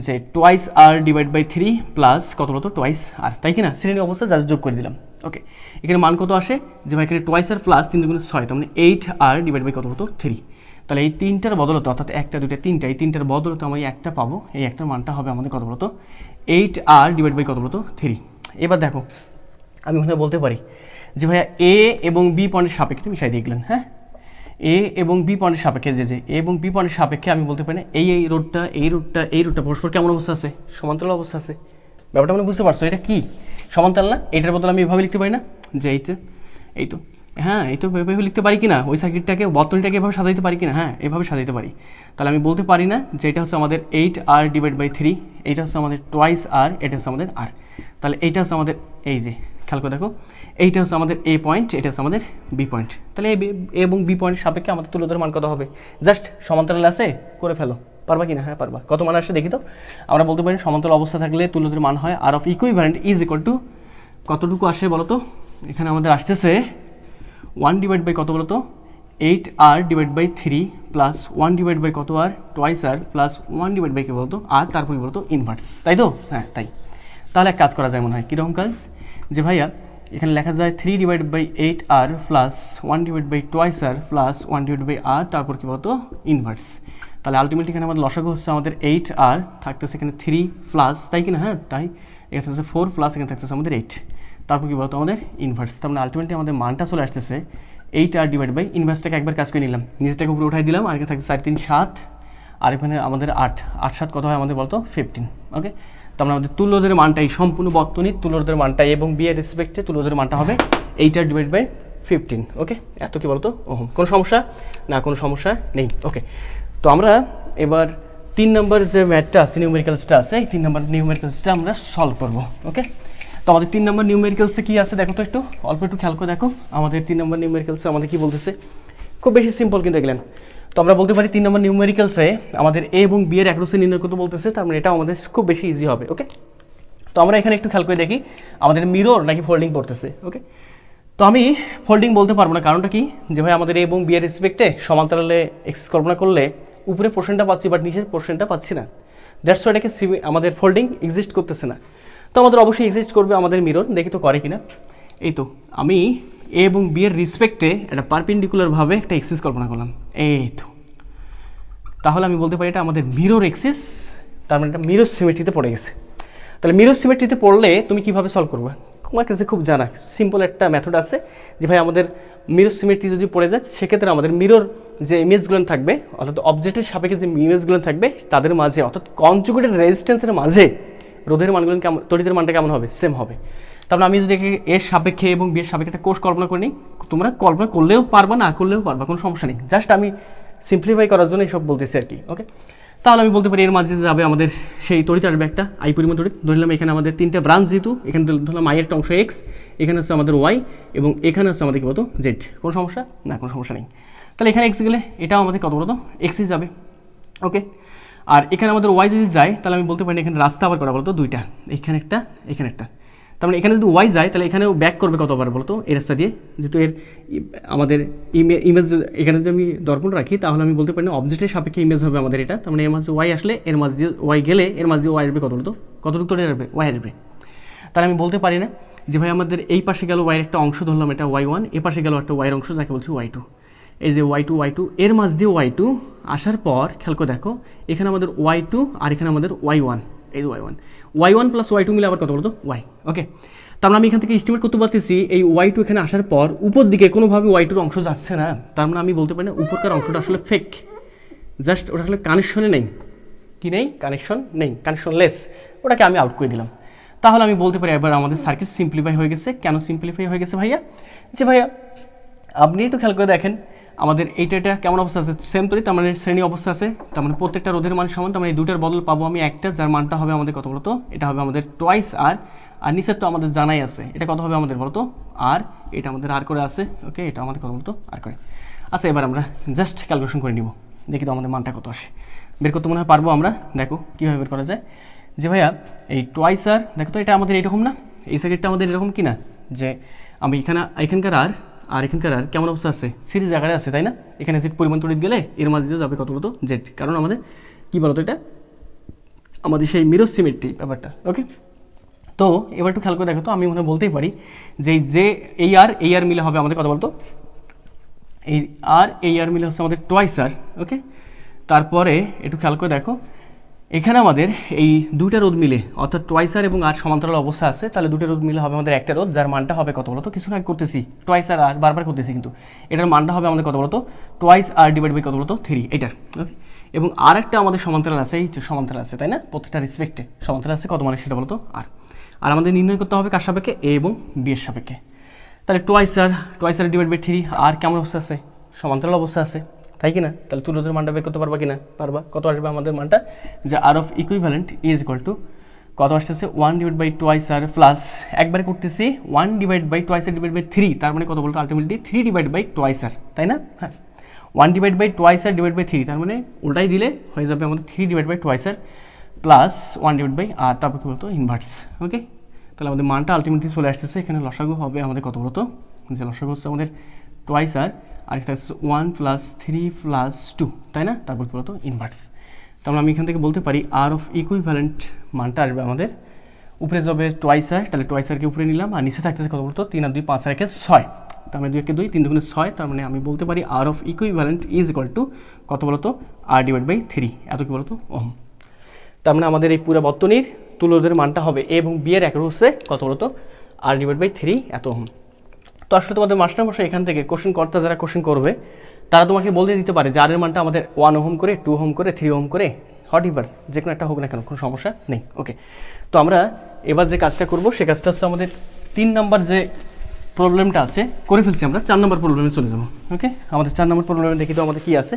A: যে twice R divide by 3 plus কত বলতো টোয়াইস আর, তাই কি না? শ্রেণী অবস্থা যা যোগ করে দিলাম। ওকে, এখানে মান কত আসে, যে ভাই এখানে টোয়াইস আর প্লাস 3 দুগুণে 6, তার মানে 8 আর ডিভাইড বাই কত বলতো 3। তাহলে এই 3টার বদলতে অর্থাৎ 1টা 2টা 3টা, এই 3টার বদলতে আমি একটা পাবো, এই একটার মানটা হবে আমাদের কত বলতো 8 আর ডিভাইড বাই কত বলতো 3। এবার দেখো আমি ওখানে বলতে পারি যে ভাইয়া এ এবং বি পয়েন্টের সাপেক্ষে মিশাই দিয়ে গেলেন, হ্যাঁ এ এবং বি পয়েন্টের সাপেক্ষে যে এ এবং বি পয়েন্টের সাপেক্ষে আমি বলতে পারি না এই রোডটা পরস্পর কেমন অবস্থা আছে, সমান্তরাল অবস্থা আছে। ব্যাপারটা মানে বুঝতে পারছো এটা কি সমান্তরাল না? এটার বদলে আমি এভাবে লিখতে পারি না, যে এই তো হ্যাঁ এই তো এভাবে লিখতে পারি কি না, ওই সার্কিটটাকে বর্তনীটাকে এভাবে সাজাইতে পারি কি না, হ্যাঁ এভাবে সাজাইতে পারি। তাহলে আমি বলতে পারি না যে এটা হচ্ছে আমাদের 8 আর ডিভাইড বাই 3, এইটা হচ্ছে আমাদের টোয়াইস আর, এটা হচ্ছে আমাদের আর। তাহলে এইটা হচ্ছে আমাদের, এই যে খেয়াল করে দেখো, এইটা হচ্ছে আমাদের এ পয়েন্ট, এটা হচ্ছে আমাদের বি পয়েন্ট। তাহলে এ এবং বি পয়েন্টের সাপেক্ষে আমাদের তুল্যদের মান কত হবে, জাস্ট সমান্তরাল আছে করে ফেলো, পারবা কি না? হ্যাঁ পারবা। কত মান আসছে দেখি তো। আমরা বলতে পারি সমান্তরাল অবস্থা থাকলে তুল্যদের মান হয় R of equivalent is equal to কতটুকু আসে বলো তো, এখানে আমাদের আসতেছে 1 ডিভাইড বাই কত বলো তো 8 R divide by 3 plus 1 divide by কত R twice R plus 1 divide by কি বলতো আর, তারপর কি বলতো ইনভার্স, তাই তো? হ্যাঁ তাই। তাহলে এক কাজ করা যায় মনে হয়, কীরকম কাজ, যে ভাইয়া এখানে লেখা যায় 3 divide by 8 R plus 1 divide by twice R plus 1 divide by R, তারপর কি বলতো ইনভার্স। তাহলে আলটিমেটলি এখানে আমাদের লসাগু হচ্ছে আমাদের 8 আর থাকতেছে এখানে 3 প্লাস, তাই কি না? হ্যাঁ তাই। এখানে থাকছে 4 প্লাস এখানে থাকতেছে আমাদের 8, তারপর কি বলতো আমাদের ইনভার্স। তার মানে আলটিমেটলি আমাদের মানটা চলে আসতেছে 8 আর ডিভাইড বাই ইনভার্সটাকে একবার কাজ করে নিলাম, নিজেটাকে উপরে উঠাই দিলাম, আর এখানে থাকছে 4 3 7 আর এখানে আমাদের 8 8 7 কত হয় আমাদের বলতো 15। ওকে, তার মানে আমাদের তুল্যদের মানটাই সম্পূর্ণ বর্তনীর তুল্যদের মানটাই এবং বি এর রেসপেক্টে তুল্যদের মানটা হবে 8 আর ডিভাইড বাই 15। ওকে, এত কি বলতো ওহম, কোনো সমস্যা না? কোনো সমস্যা নেই। ওকে, তো আমরা এবার 3 নম্বর যে ম্যাথটা আছে নিউমেরিক্যালসটা আছে, এই 3 নম্বর নিউমেরিক্যালসটা আমরা সলভ করব। ওকে, তো আমাদের 3 নম্বর নিউমেরিক্যালসে কী আছে দেখো তো, একটু অল্প একটু খেয়াল করে দেখো। আমাদের 3 নম্বর নিউমেরিক্যালসে আমাদের কী বলতেছে, খুব বেশি সিম্পল কিন্তু দেখলেন। তো আমরা বলতে পারি 3 নম্বর নিউমেরিক্যালসে আমাদের এ এবং বি এর অ্যাক্রোসে নির্ণয় করতে বলতেছে, তার মানে এটা আমাদের খুব বেশি ইজি হবে। ওকে, তো আমরা এখানে একটু খেয়াল করে দেখি আমাদের মিরর নাকি ফোল্ডিং পড়তেছে। ওকে, তো আমি ফোল্ডিং বলতে পারবো না, কারণটা কি, যে ভাই আমাদের এ এবং বি এর রেসপেক্টে সমান্তরালে এক্স কল্পনা করলে উপরে পোর্শনটা পাচ্ছি বাট নিচের পোর্শনটা পাচ্ছি না, দ্যাটস ওয়াই এটাকে আমাদের ফোল্ডিং এক্সিস্ট করতেছে না। তো আমাদের অবশ্যই এক্সিস্ট করবে আমাদের মিরর, দেখি তো করে কিনা। এই তো আমি এ এবং বি এর রেসপেক্টে একটা পারপেন্ডিকুলারভাবে একটা এক্সিস কল্পনা করলাম, এই তো। তাহলে আমি বলতে পারি এটা আমাদের মিরর এক্সিস, তার মানে এটা মিরর সিমেট্রিতে পড়ে গেছে। তাহলে মিরর সিমেট্রিতে পড়লে তুমি কিভাবে সলভ করবে, তোমার কাছে খুব জানা সিম্পল একটা মেথড আছে, যে ভাই আমাদের মিরর সিমেট্রি যদি পড়ে যায় সেক্ষেত্রে আমাদের মিরর যে ইমেজগুলো থাকবে অর্থাৎ অবজেক্টের সাপেক্ষে যে ইমেজগুলো থাকবে তাদের মাঝে অর্থাৎ কনজুগেটেড রেজিস্ট্যান্সের মাঝে রোধের মানগুলো কেমন, তড়িতের মানটা কেমন হবে, সেম হবে। তারপরে আমি যদি এর সাপেক্ষে এবং বি এর সাপেক্ষে একটা কোষ কল্পনা করে নিই, তোমরা কল্পনা করলেও পারবা না করলেও পারবা, কোনো সমস্যা নেই, জাস্ট আমি সিম্পলিফাই করার জন্য এইসব বলতেছি আর কি। ওকে, তাহলে আমি বলতে পারি এর মাঝে যাবে আমাদের সেই তড়িৎ আসবে একটা আই পরিমাণ তড়িৎ, ধরলাম এখানে আমাদের 3টে ব্রাঞ্চ, যেহেতু এখানে ধরলাম আই একটা অংশ এক্স, এখানে হচ্ছে আমাদের ওয়াই এবং এখানে হচ্ছে আমাদের কী বলতো জেড। কোনো সমস্যা না? কোনো সমস্যা নেই। তাহলে এখানে এক্স গেলে এটাও আমাদের কত বলতো এক্সই যাবে। ওকে, আর এখানে আমাদের ওয়াই যদি যায় তাহলে আমি বলতে পারি এখানে রাস্তা আবার করা বলতো দুইটা, এখানে একটা এখানে একটা। তার মানে এখানে যদি ওয়াই যায় তাহলে এখানেও ব্যাক করবে কতবার বলতো এই রাস্তা দিয়ে, যেহেতু এর আমাদের ইমেজ এখানে যদি আমি দর্পণ রাখি তাহলে আমি বলতে পারি না অবজেক্টের সাপেক্ষে ইমেজ হবে আমাদের এটা। তার মানে এর মাঝে ওয়াই আসলে এর মাঝে দিয়ে ওয়াই গেলে এর মাঝে দিয়ে ওয়াই আসবে কত বলতো, কতটুকু তড়িৎ আসবে, ওয়াই আসবে। তাহলে আমি বলতে পারি না যে ভাই আমাদের এই পাশে গেল ওয়াইয়ের একটা অংশ, ধরলাম এটা ওয়াই ওয়ান, এ পাশে গেল একটা ওয়াইয়ের অংশ যাকে বলছি ওয়াই টু, এই যে ওয়াই টু এর মাঝ দিয়ে ওয়াই টু আসার পর খেয়াল করে দেখো এখানে আমাদের ওয়াই টু আর এখানে আমাদের ওয়াই ওয়ান, এই যে Y one plus Y two মিলে আবার কত বলতো ওয়াই। ওকে, তার মানে আমি এখান থেকে এস্টিমেট করতে পারতেছি এই ওয়াই টু এখানে আসার পর উপর দিকে কোনোভাবে ওয়াই টুর অংশ যাচ্ছে না, তার মানে আমি বলতে পারি না উপরকার অংশটা আসলে ফেক, জাস্ট ওটা আসলে কানেকশনে নেই, কি নেই, কানেকশন নেই, কানেকশনলেস, ওটাকে আমি আউট করে দিলাম। তাহলে আমি বলতে পারি এবার আমাদের সার্কিট সিম্পলিফাই হয়ে গেছে। কেন সিম্পলিফাই হয়ে গেছে ভাইয়া, যে ভাইয়া আপনি একটু খেয়াল করে দেখেন আমাদের এটা কেমন অবস্থা আছে, সেম তরি, তার মানে শ্রেণী অবস্থা আছে, তার মানে প্রত্যেকটা রোধের মান সমান, তার মানে এই দুটার বদল পাবো আমি একটা, যার মানটা হবে আমাদের কত বলতো, এটা হবে আমাদের টোয়াইস আর, আর নিচের তো আমাদের জানাই আছে এটা কত হবে আমাদের বলতো আর, এটা আমাদের আর করে আছে। ওকে, এটা আমাদের কত বলতো আর করে। আচ্ছা, এবার আমরা জাস্ট ক্যালকুলেশন করে নিব, দেখি তো আমাদের মানটা কত আসে, বের করতে মনে হয় পারবো আমরা। দেখো কীভাবে বের করা যায়, যে ভাইয়া এই টোয়াইস আর দেখো তো এটা আমাদের এইরকম না, এই সার্কিটটা আমাদের এরকম কি না, যে আমি এখানকার আর আর এখানকার আর কেমন অবস্থা আছে, সিরিজ আকারে আছে, তাই না? এখানে জেড পরিমাণ তড়িৎ গেলে এর মাঝে দিয়ে যাবে কত বলতো, জেড, কারণ আমাদের কী বলতো এটা আমাদের সেই মিরর সিমেট্রি ব্যাপারটা। ওকে, তো এবার একটু খেয়াল করে দেখো তো, আমি মনে বলতেই পারি যে এই আর মিলে হবে আমাদের কত বলতো, এই আর মিলে হচ্ছে আমাদের টোয়াইস আর। ওকে, তারপরে একটু খেয়াল করে দেখো এখানে আমাদের এই দুইটা রোধ মিলে, অর্থাৎ টোয়াইস আর এবং আর সমান্তরাল অবস্থা আছে, তাহলে দুটো রোধ মিলে হবে আমাদের একটা রোধ, যার মানটা হবে কত বলতো, কিছু আগে করতেছি টোয়াইস আর বারবার করতেছি, কিন্তু এটার মানটা হবে আমাদের কত বলতো, টোয়াইস আর ডিভাইড বাই কত বলতো 3 এটার। ওকে, এবং আর একটা আমাদের সমান্তরাল আছে, এই সমান্তরাল আছে, তাই না? প্রত্যেকটা রেসপেক্টে সমান্তরাল আছে, কত মানে সেটা বলতো আর আমাদের নির্ণয় করতে হবে কার সাপেক্ষে, এ এবং বি এর সাপেক্ষে। তাহলে টোয়াইস আর ডিভাইড বাই 3, আর কেমন অবস্থা আছে, সমান্তরাল অবস্থা আছে, তাই কি না? তাহলে তুল্যদের মানটা বের করতে পারবা কি না? পারবা। কত আসবে আমাদের মানটা, যে R of equivalent is equal to কত আসতেছে 1 divide by twice R plus একবারে করতেছি 1 divide by twice R divide by 3, তার মানে কত বলতো ultimately 3 divide by twice R, তাই না? হ্যাঁ, 1 divide by twice R divide by 3, তার মানে উল্টাই দিলে হয়ে যাবে আমাদের 3 divide by twice R plus 1 divide by R, তারপর কী বলতো ইনভার্স। ওকে, তাহলে আমাদের মানটা আলটিমেটলি চলে আসতেছে, এখানে লসাগু হবে আমাদের কত বলতো, যে লসাগু হচ্ছে আমাদের টোয়াইস আর একটা হচ্ছে 1 + 3 + 2, তাই না? তারপর কী বলতো ইনভার্স। তাহলে আমি এখান থেকে বলতে পারি আর অফ ইকুইভ্যালেন্ট মানটা আসবে আমাদের উপরে যাবে টোয়াইস আর, তাহলে টোয়াইস আরকে উপরে নিলাম, আর নিচে থাকতেছে কত বলতো 3 আর 2 5 আর 1 6, তার মানে 2 × 2 3 × 2 6, তার মানে আমি বলতে পারি R of equivalent is equal to কত বলতো আর ডিভাইড বাই 3, এত কী বলতো ওহম। তার মানে আমাদের এই পুরো বর্তনীর তুল্যদের মানটা হবে এ এবং বি এর একর হচ্ছে কত বলতো আর ডিভাইড বাই 3 এত ওহম। তো আসলে তোমাদের মাস্টারমশাই এখান থেকে কোশ্চেন কর্তা যারা কোশ্চেন করবে তারা তোমাকে বলতে দিতে পারে যে আর এর মানটা আমাদের 1 ওহম করে, 2 ওহম করে, 3 ওহম করে, হট ইভার যে কোনো একটা হোক না কেন, কোনো সমস্যা নেই। ওকে, তো আমরা এবার যে কাজটা করব সে কাজটা হচ্ছে আমাদের 3 নাম্বার যে প্রবলেমটা আছে করে ফেলছি, আমরা 4 নম্বর প্রবলেমে চলে যাবো। ওকে, আমাদের 4 নম্বর প্রবলেমে দেখি তো আমাদের কী আছে।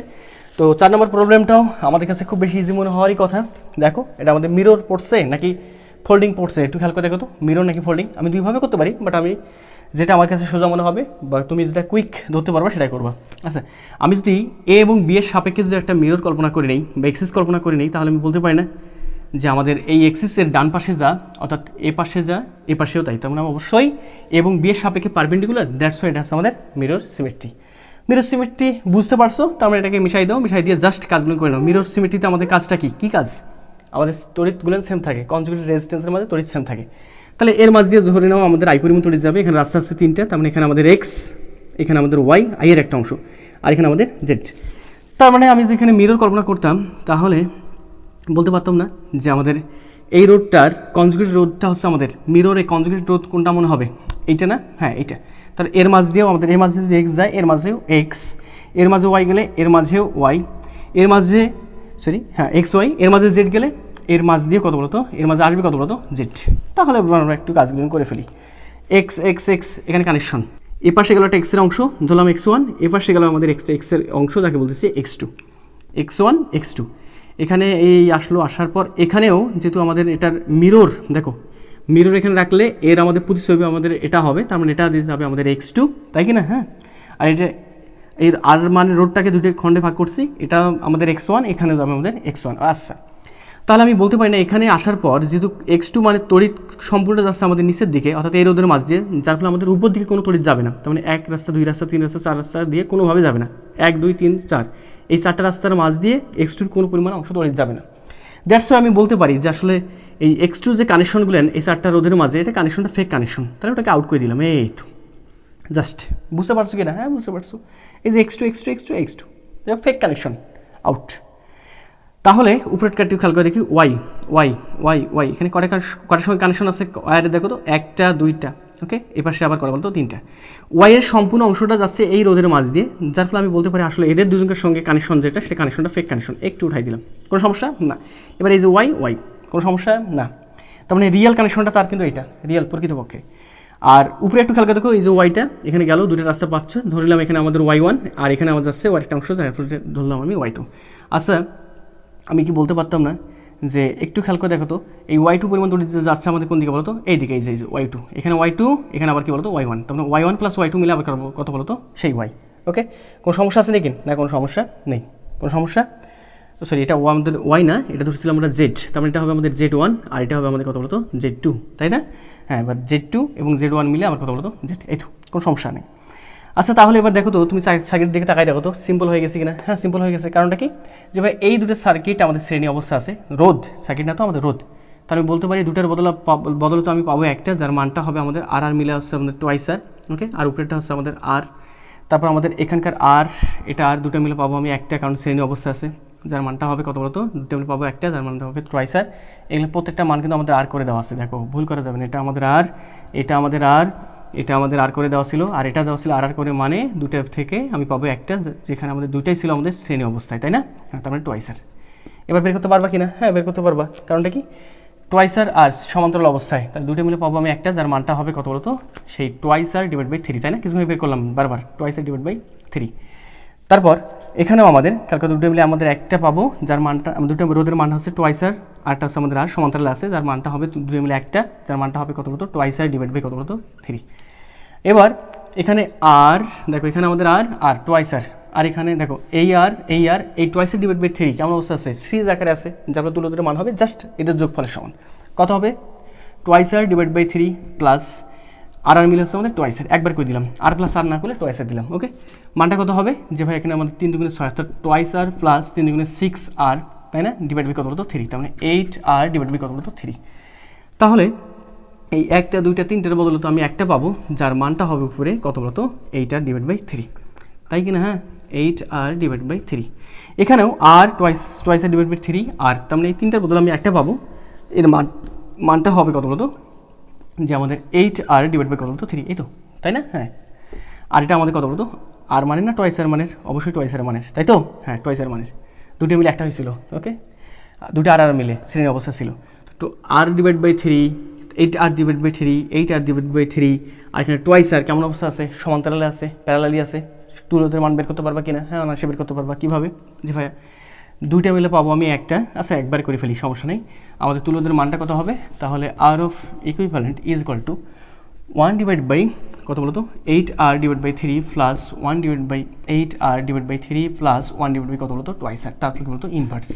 A: তো 4 নম্বর প্রবলেমটাও আমাদের কাছে খুব বেশি ইজি মনে হওয়ারই কথা। দেখো এটা আমাদের মিরর পড়ছে নাকি ফোল্ডিং পড়ছে, একটু খেয়াল করে দেখো তো, মিরর নাকি ফোল্ডিং। আমি দুইভাবে করতে পারি, বাট আমি যেটা আমার কাছে সোজা মনে হবে বা তুমি যেটা কুইক ধরতে পারবা সেটাই করবা। আচ্ছা, আমি যদি এ এবং বি এর সাপেক্ষে যদি একটা মিরর কল্পনা করে নেই বা এক্সিস কল্পনা করে নেই, তাহলে আমি বলতে পারি না যে আমাদের এই এক্সিসের ডান পাশে যা, অর্থাৎ এ পাশে যা এ পাশেও তাই, তার মানে অবশ্যই এবং বি এর সাপেক্ষে পারপেন্ডিকুলার, দ্যাটস ওয়াই এটা আছে আমাদের মিরর সিমেট্রি। মিরর সিমেট্রি বুঝতে পারছো? তার মানে এটাকে মিশাই দাও, মিশাই দিয়ে জাস্ট কাজগুলো করে নাও। মিরর সিমেট্রিতে আমাদের কাজটা কী কাজ, আমাদের তড়িৎগুলো সেম থাকে, কনজুগেটেড রেজিস্ট্যান্সের মধ্যে তড়িৎ সেম থাকে। তাহলে এর মাঝ দিয়ে ধরে নাও আমাদের আই পরিমাণ তড়িৎ যাবে, এখানে রাস্তা আছে 3টা, তার মানে এখানে আমাদের এক্স, এখানে আমাদের ওয়াই, আই এর একটা অংশ, আর এখানে আমাদের জেড। তার মানে আমি যেখানে মিরর কল্পনা করতাম তাহলে বলতে পারতাম না যে আমাদের এই রোডটার কনজুগেট রোডটা হচ্ছে আমাদের মিররে কনজুগেট রোড কোনটা মনে হবে, এইটা না? হ্যাঁ এইটা। তাহলে এর মাঝ দিয়েও আমাদের এর মাঝে যদি এক্স যায় এর মাঝেও এক্স, এর মাঝে ওয়াই গেলে এর মাঝেও ওয়াই, এর মাঝে এক্স ওয়াই, এর মাঝে জেড গেলে এর মাঝ দিয়ে কত বলতো এর মাঝে আসবে কত বলতো জেড। তাহলে আমরা একটু কাজগুলো করে ফেলি। এক্স এক্স এক্স এখানে কানেকশন, এ পাশে গেল একটা এক্সের অংশ, ধরলাম x1, এ পাশে গেল আমাদের এক্সের অংশ যাকে বলতেছি x2, x1 x2। এখানে এই আসলো, আসার পর এখানেও যেহেতু আমাদের এটার মিরর, দেখো মিরর এখানে রাখলে এর আমাদের প্রতিচ্ছবি আমাদের এটা হবে, তার মানে এটা দিয়ে যাবে আমাদের x2, তাই কি না? হ্যাঁ, আর এটা এর আর মানে রোডটাকে দুটো খণ্ডে ভাগ করছি, এটা আমাদের x1, এখানে যাবে আমাদের x1। আচ্ছা, তাহলে আমি বলতে পারি না এখানে আসার পর যেহেতু x2 মানে তড়িৎ সম্পূর্ণ যাচ্ছে আমাদের নিচের দিকে, অর্থাৎ এই রোদের মাঝ দিয়ে, যার ফলে আমাদের উপর দিকে কোনো তড়িৎ যাবে না। তার মানে 1 রাস্তা 2 রাস্তা 3 রাস্তা 4 রাস্তা দিয়ে কোনোভাবে যাবে না, 1 2 3 4 এই 4টা রাস্তার মাঝ দিয়ে x2-র কোনো পরিমাণ অংশ তড়িৎ যাবে না। দ্যাটস ওয়াই আমি বলতে পারি যে আসলে এই x2 যে কানেকশনগুলো এই 4টা রোদের মাঝে, এটা কানেকশনটা ফেক কানেকশন, তাহলে ওটাকে আউট করে দিলাম। এই তো জাস্ট বুঝতে পারছো কি না? হ্যাঁ বুঝতে পারছো, এই যে x2 x2 x2 x2 এটা ফেক কানেকশন, আউট। তাহলে উপরের কাটটি খেয়াল করে দেখি ওয়াই ওয়াই ওয়াই ওয়াই, এখানে কটার সঙ্গে কানেকশন আছে ওয়াইয়ের, দেখো তো 1টা 2টা, ওকে, এই পাশে আবার কটা বলতো 3টা। ওয়াইয়ের সম্পূর্ণ অংশটা যাচ্ছে এই রোদের মাঝ দিয়ে, যার ফলে আমি বলতে পারি আসলে এদের দুজনের সঙ্গে কানেকশন যেটা সেটা কানেকশনটা ফেক কানেকশন, একটু উঠাই দিলাম, কোনো সমস্যা না। এবার এই যে ওয়াই ওয়াই, কোনো সমস্যা না। তার মানে রিয়েল কানেকশনটা তার কিন্তু এটা রিয়েল প্রকৃতপক্ষে। আর উপরে একটু খেয়াল করে দেখো, এই যে ওয়াইটা এখানে গেল, দুটো রাস্তা পাচ্ছে, ধরলাম এখানে আমাদের y1 আর এখানে আমার যাচ্ছে ওয়ার একটা অংশ, যার ফলে ধরলাম আমি y2। আচ্ছা, আমি কি বলতে পারতাম না যে একটু খেয়াল করে দেখো তো, এই y2 পরিমাণ তড়িৎ যাচ্ছে আমাদের কোন দিকে বলতো, এই দিকে, এই যে y2, এখানে y2, এখানে আবার কি বলতো y1, তার মানে y1 + y2 মিলে আবার কত বলতো সেই y। ওকে, কোনো সমস্যা আছে নাকি? না, কোনো সমস্যা নেই, কোনো সমস্যা। সরি, এটা আমাদের y না, এটা ধরছিলাম আমরা z, তার মানে এটা হবে আমাদের z1 আর এটা হবে আমাদের কত বলতো z2, তাই না? হ্যাঁ, এবার z2 এবং z1 মিলে আমার কত বলতো z, এই তো কোনো সমস্যা নেই। আচ্ছা তাহলে এবার দেখো তো তুমি সার্কিট দিকে তাকাই দেখো তো সিম্পল হয়ে গেছে কিনা। হ্যাঁ সিম্পল হয়ে গেছে, কারণটা কি যে ভাই এই দুটো সার্কিট আমাদের শ্রেণী অবস্থা আছে, রোধ সার্কিট না তো আমাদের রোধ, তো আমি বলতে পারি দুটার বদলে তো আমি পাবো একটা, যার মানটা হবে আমাদের আর আর মিলে হচ্ছে আমাদের টোয়াইস আর, ওকে, আর উপরেরটা হচ্ছে আমাদের আর, তারপর আমাদের এখানকার আর এটা আর দুটো মিলে পাবো আমি একটা, কারণ শ্রেণী অবস্থা আছে, যার মানটা হবে কত বলতো, দুটো মিলে পাবো একটা, যার মানটা হবে টোয়াইস আর। এগুলো প্রত্যেকটা মান কিন্তু আমাদের আর করে দেওয়া আছে, দেখো ভুল করা যাবে না, এটা আমাদের আর, এটা আমাদের আর, এটা আমাদের আর করে দেওয়া ছিল, আর এটা দেওয়া ছিল আর আর করে, মানে দুটো থেকে আমি পাবো একটা, যেখানে আমাদের দুইটাই ছিল আমাদের শ্রেণী অবস্থায়, তাই না? হ্যাঁ, তার মানে টোয়াইস আর। এবার বের করতে পারবা কিনা? হ্যাঁ বের করতে পারবা, কারণটা কি টোয়াইস আর সমান্তরাল অবস্থায়, তাহলে দুটো মিলে পাবো আমি একটা, যার মানটা হবে কত বলতো, সেই টোয়াইস আর ডিভাইড বাই 3, তাই না? কিছু বের করলাম বারবার, টোয়াইস আর ডিভাইড বাই 3। তারপর এখানেও আমাদের কালকে দুটো মিলে আমাদের একটা পাবো, যার মানটা দুটো রোধের মান হচ্ছে টোয়াইস আর, আরটা হচ্ছে আমাদের আর সমান্তরাল আছে, যার মানটা হবে দুটো মিলে একটা, যার মানটা হবে কত বলতো, টোয়াইস আর ডিভাইড বাই কত বলতো 3। এবার এখানে আর দেখো, এখানে আমাদের আর টোয়াইস আর এখানে দেখো এই টোয়াইসের ডিভাইড বাই 3 কেমন অবস্থা আছে, সিরিজ আকারে আছে, যার তুলনার মান হবে জাস্ট এদের যোগফলের সমান। কত হবে, twice R divide by 3 plus R মিলে হচ্ছে আমাদের টোয়াইস আর, একবার করে দিলাম, আর প্লাস আর না করলে টোয়াইস আর দিলাম, ওকে। মানটা কত হবে, যে ভাই এখানে আমাদের 3 দুগুণে 6, অর্থাৎ টোয়াইস আর প্লাস 3 দুগুণে 6 আর, তাই না, ডিভাইড বাই কত বলতো 3, তার মানে 8 আর ডিভাইড বাই কত বলতো 3। তাহলে এই একটা দুইটা তিনটের বদলে তো আমি একটা পাবো, যার মানটা হবে উপরে কত বলতো 8 আর ডিভাইড বাই 3, তাই কি না? হ্যাঁ 8 আর ডিভাইড বাই 3, এখানেও আর টোয়াইস আর ডিভাইড বাই 3 আর, তার মানে এই তিনটার বদলে আমি একটা পাবো, এর মানটা হবে কত বলতো, যে আমাদের 8 আর ডিভাইড বাই কত বলতো 3, এই তো, তাই না? হ্যাঁ, আর এটা আমাদের কত বলতো আর মানে না টোয়াইস আর মানের, অবশ্যই টোয়াইস আর মানের, তাই তো? হ্যাঁ টোয়াইস আর মানের, দুটো মিলে একটা হয়েছিল, ওকে, দুটো আর মিলে শ্রেণীর অবস্থা ছিল, তো R divide by 3, 8 R divide by 3, 8 R divide by 3, আর এখানে টোয়াইস আর কেমন অবস্থা আছে, সমান্তরালে আছে, প্যারালালি আছে, তুলদের মান বের করতে পারবা কিনা? হ্যাঁ অনায়াসে বের করতে পারবা। কীভাবে, যে ভাইয়া দুইটা মিলে পাবো আমি একটা, আচ্ছা একবার করে ফেলি, সমস্যা নেই। আমাদের তুলদের মানটা কত হবে, তাহলে R of equivalent is equal to 1 divide by কত বলতো 8 R divide by 3 plus 1 divide by 8 R divide by 3 plus 1 divide by কত বলতো টোয়াইস আর, তারপর কী বলতো ইনভার্স।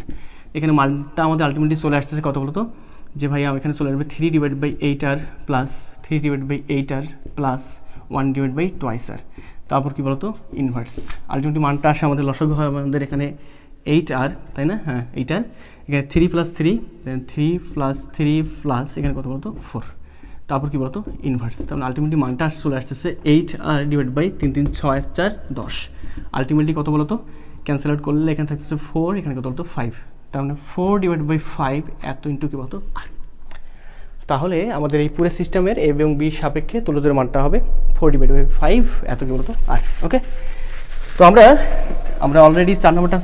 A: এখানে মানটা আমাদের আলটিমেটলি চলে আসতেছে কত বলতো, যে ভাইয়া এখানে চলে আসবে 3 divide by 8 R plus 3 divide by 8 R plus 1 divide by twice R, তারপর কী বলতো ইনভার্স। আলটিমেটলি মানটা আসে আমাদের লসাগু হয় আমাদের এখানে 8 আর, তাই না? হ্যাঁ 8 আর, এখানে 3 প্লাস 3 দেন 3 প্লাস 3 প্লাস এখানে কত বলতো 4, তারপর কী বলতো ইনভার্স। তাহলে আলটিমেটলি মানটা চলে আসতেছে 8 আর ডিভাইড বাই 3 3 6 4 10, আলটিমেটলি কত বলতো ক্যান্সেল আউট করলে এখানে থাকতেছে 4, এখানে কত বলতো 5, তার মানে 4 ডিভাইড বাই 5 এত ইন্টু কী বলতো আর। তাহলে আমাদের এই পুরো সিস্টেমের এ এবং বি সাপেক্ষে তুলদের মানটা হবে 4 ডিভাইড বাই 5 এত কী বলতো আর, ওকে। তো আমরা অলরেডি 4 নম্বরটা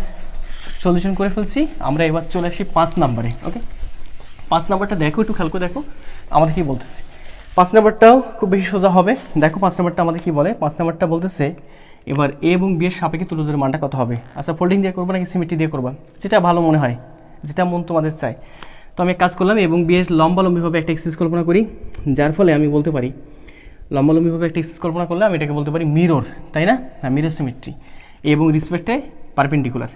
A: সলিউশন করে ফেলছি, আমরা এবার চলে আসি 5 নম্বরে, ওকে। 5 নম্বরটা দেখো, একটু খেয়াল করে দেখো আমাদের কী বলতেছে। 5 নম্বরটাও খুব বেশি সোজা হবে, দেখো 5 নম্বরটা আমাদের কী বলে। 5 নম্বরটা বলতেছে এবার এ এবং বি এর সাপেক্ষে তুলদের মানটা কত হবে। আচ্ছা ফোল্ডিং দিয়ে করবো নাকি সিমেট্রি দিয়ে করবা, যেটা ভালো মনে হয়, যেটা মন তোমাদের চায়। তো আমি এক কাজ করলাম, এবং বি এর লম্বালম্বিভাবে একটা এক্সিস কল্পনা করি, যার ফলে আমি বলতে পারি লম্বালম্বিভাবে একটা এক্সিস কল্পনা করলে আমি এটাকে বলতে পারি মিরর, তাই না? হ্যাঁ মিরর সিমেট্রি, এবং রিসপেক্টে পারপেন্ডিকুলার।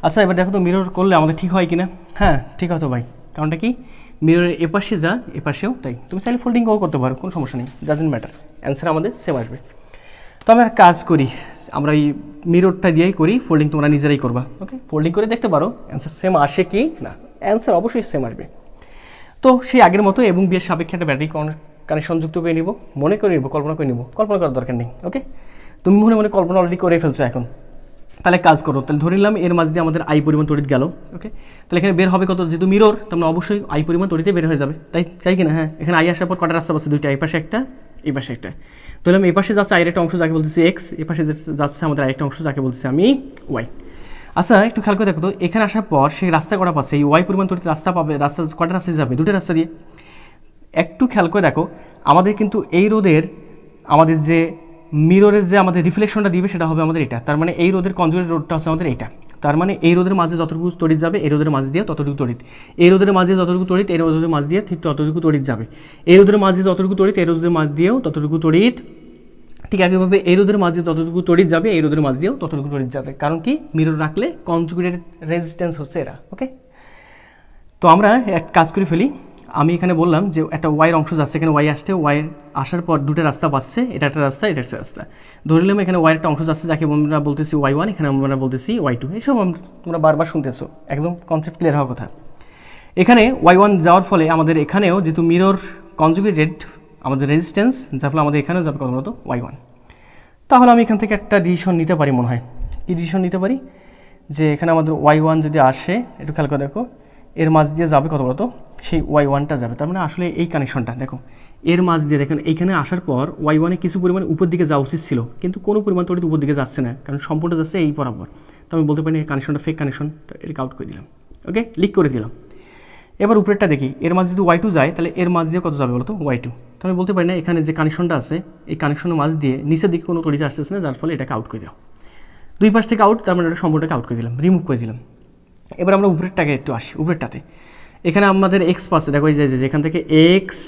A: আচ্ছা এবার দেখো তো মিরর করলে আমাদের ঠিক হয় কিনা। হ্যাঁ ঠিক হতো ভাই, কারণটা কি মিররের এপাশে যা এপাশেও তাই, তুমি চাইলে ফোল্ডিং করতে পারো, কোনো সমস্যা নেই, ডাজন্ট ম্যাটার, অ্যান্সার আমাদের সেম আসবে। তো আমরা কাজ করি, আমরা এই মিররটা দিয়েই করি, ফোল্ডিং তোমরা নিজেরাই করবা, ওকে। ফোল্ডিং করে দেখতে পারো অ্যান্সার সেম আসে কি না, অ্যান্সার অবশ্যই সেম আসবে। তো সেই আগের মতো এবং বিয়ের সাপেক্ষে একটা ব্যাটারি কানেকশন যুক্ত করে নিব, মনে করে নিব, কল্পনা করে নিব, কল্পনা করার দরকার নেই, ওকে। তুমি মনে মনে কল্পনা অলরেডি করে ফেলছো এখন, তাহলে কাজ করো, তাহলে ধরে নিলাম এর মাঝ দিয়ে আমাদের আই পরিমাণ তড়িৎ গেল, ওকে। তাহলে এখানে বের হবে কত, যেহেতু মিরর তোমরা অবশ্যই আই পরিমাণ তড়িতে বের হয়ে যাবে, তাই কিনা? হ্যাঁ এখানে আই আসার পর কটা রাস্তা পাচ্ছে, দুইটা, এই পাশে একটা, এই পাশে একটা। ধরলাম এই পাশে যাচ্ছে আয়ের একটা অংশ যাকে বলতেছি এক্স, এই পাশে যাচ্ছে আমাদের আরেকটা অংশ যাকে বলতেছি আমি ওয়াই। আচ্ছা একটু খেয়াল করে দেখো তো, এখানে আসার পর সেই রাস্তা কটা পাচ্ছে, এই ওয়াই পরিমাণ তড়িৎ রাস্তা পাবে, রাস্তা কটা রাস্তায় যাবে, দুটো রাস্তা দিয়ে। একটু খেয়াল করে দেখো আমাদের কিন্তু এই রোদের আমাদের যে মিররের যে আমাদের রিফ্লেকশনটা দিবে সেটা হবে আমাদের এটা, তার মানে এই রোদের কনজুগেট রোডটা হচ্ছে আমাদের এটা, তার মানে এই রোদের মাঝে যতটুকু তড়িৎ যাবে এই রোদের মাঝ দিয়ে ততটুকু তড়িৎ, এই রোদের মাঝে যতটুকু তড়িৎ এই রোদের মাঝ দিয়ে ঠিক ততটুকু তড়িৎ যাবে, এই রোদের মাঝে যতটুকু তড়িৎ এই রোদের মাঝ দিয়েও ততটুকু তড়িৎ, ঠিক একইভাবে এই রোদের মাঝে যতটুকু তড়িৎ যাবে এই রোদের মাঝ দিয়েও ততটুকু তড়িৎ যাবে, কারণ কি মিরর রাখলে কনজুগেটেড রেজিস্ট্যান্স হচ্ছে এরা, ওকে। তো আমরা এক কাজ করে ফেলি, আমি এখানে বললাম যে একটা ওয়াইয়ের অংশ যাচ্ছে, এখানে ওয়াই আসছে, ওয়াইয়ের আসার পর দুটো রাস্তা পাচ্ছে, এটা একটা রাস্তা, এটা একটা রাস্তা। ধরে নিলাম এখানে ওয়াইয়ের একটা অংশ যাচ্ছে, যাকে আমরা বলতেছি ওয়াই ওয়ান, এখানে আমরা বলতেছি ওয়াই টু। এইসব তোমরা বারবার শুনতেছো, একদম কনসেপ্ট ক্লিয়ার হওয়ার কথা। এখানে ওয়াই ওয়ান যাওয়ার ফলে আমাদের এখানেও যেহেতু মিরর কনজুগেটেড আমাদের রেজিস্ট্যান্স, যার ফলে আমাদের এখানেও যাবে কত বলতো ওয়াই ওয়ান। তাহলে আমি এখান থেকে একটা ডিসিশন নিতে পারি মনে হয়। কী ডিসিশন নিতে পারি? যে এখানে আমাদের ওয়াই ওয়ান যদি আসে, একটু খেয়াল করে দেখো, এর মাঝ দিয়ে যাবে কত বলতো সেই ওয়াই ওয়ানটা যাবে। তার মানে আসলে এই কানেকশনটা দেখো, এর মাঝ দিয়ে দেখেন এইখানে আসার পর ওয়াই ওয়ানে কিছু পরিমাণ উপর দিকে যাওয়া উচিত ছিল, কিন্তু কোনো পরিমাণ তড়িৎ উপর দিকে যাচ্ছে না, কারণ সম্পূর্ণ যাচ্ছে এই বরাবর। তো আমি বলতে পারি এই কানেকশনটা ফেক কানেকশন, তো এটাকে আউট করে দিলাম। ওকে, লিক করে দিলাম। এবার উপরেরটা দেখি, এর মাঝ যদি ওয়াই টু যায়, তাহলে এর মাঝ দিয়ে কত যাবে বলতো ওয়াই টু। তো আমি বলতে পারি না এখানে যে কানেকশনটা আছে, এই কানেকশনের মাঝ দিয়ে নিচের দিকে কোনো তড়িৎ আসতেছে না, যার ফলে এটাকে আউট করে দাও। দুই পাশ থেকে আউট, তার মানে এটা সম্পূর্ণটাকে আউট করে দিলাম, রিমুভ করে দিলাম। এবার আমরা উপরেরটাকে একটু আসি, উপরেরটাতে এখানে আমাদের এক্স পাচ্ছে, দেখো এই যে যেখান থেকে এক্স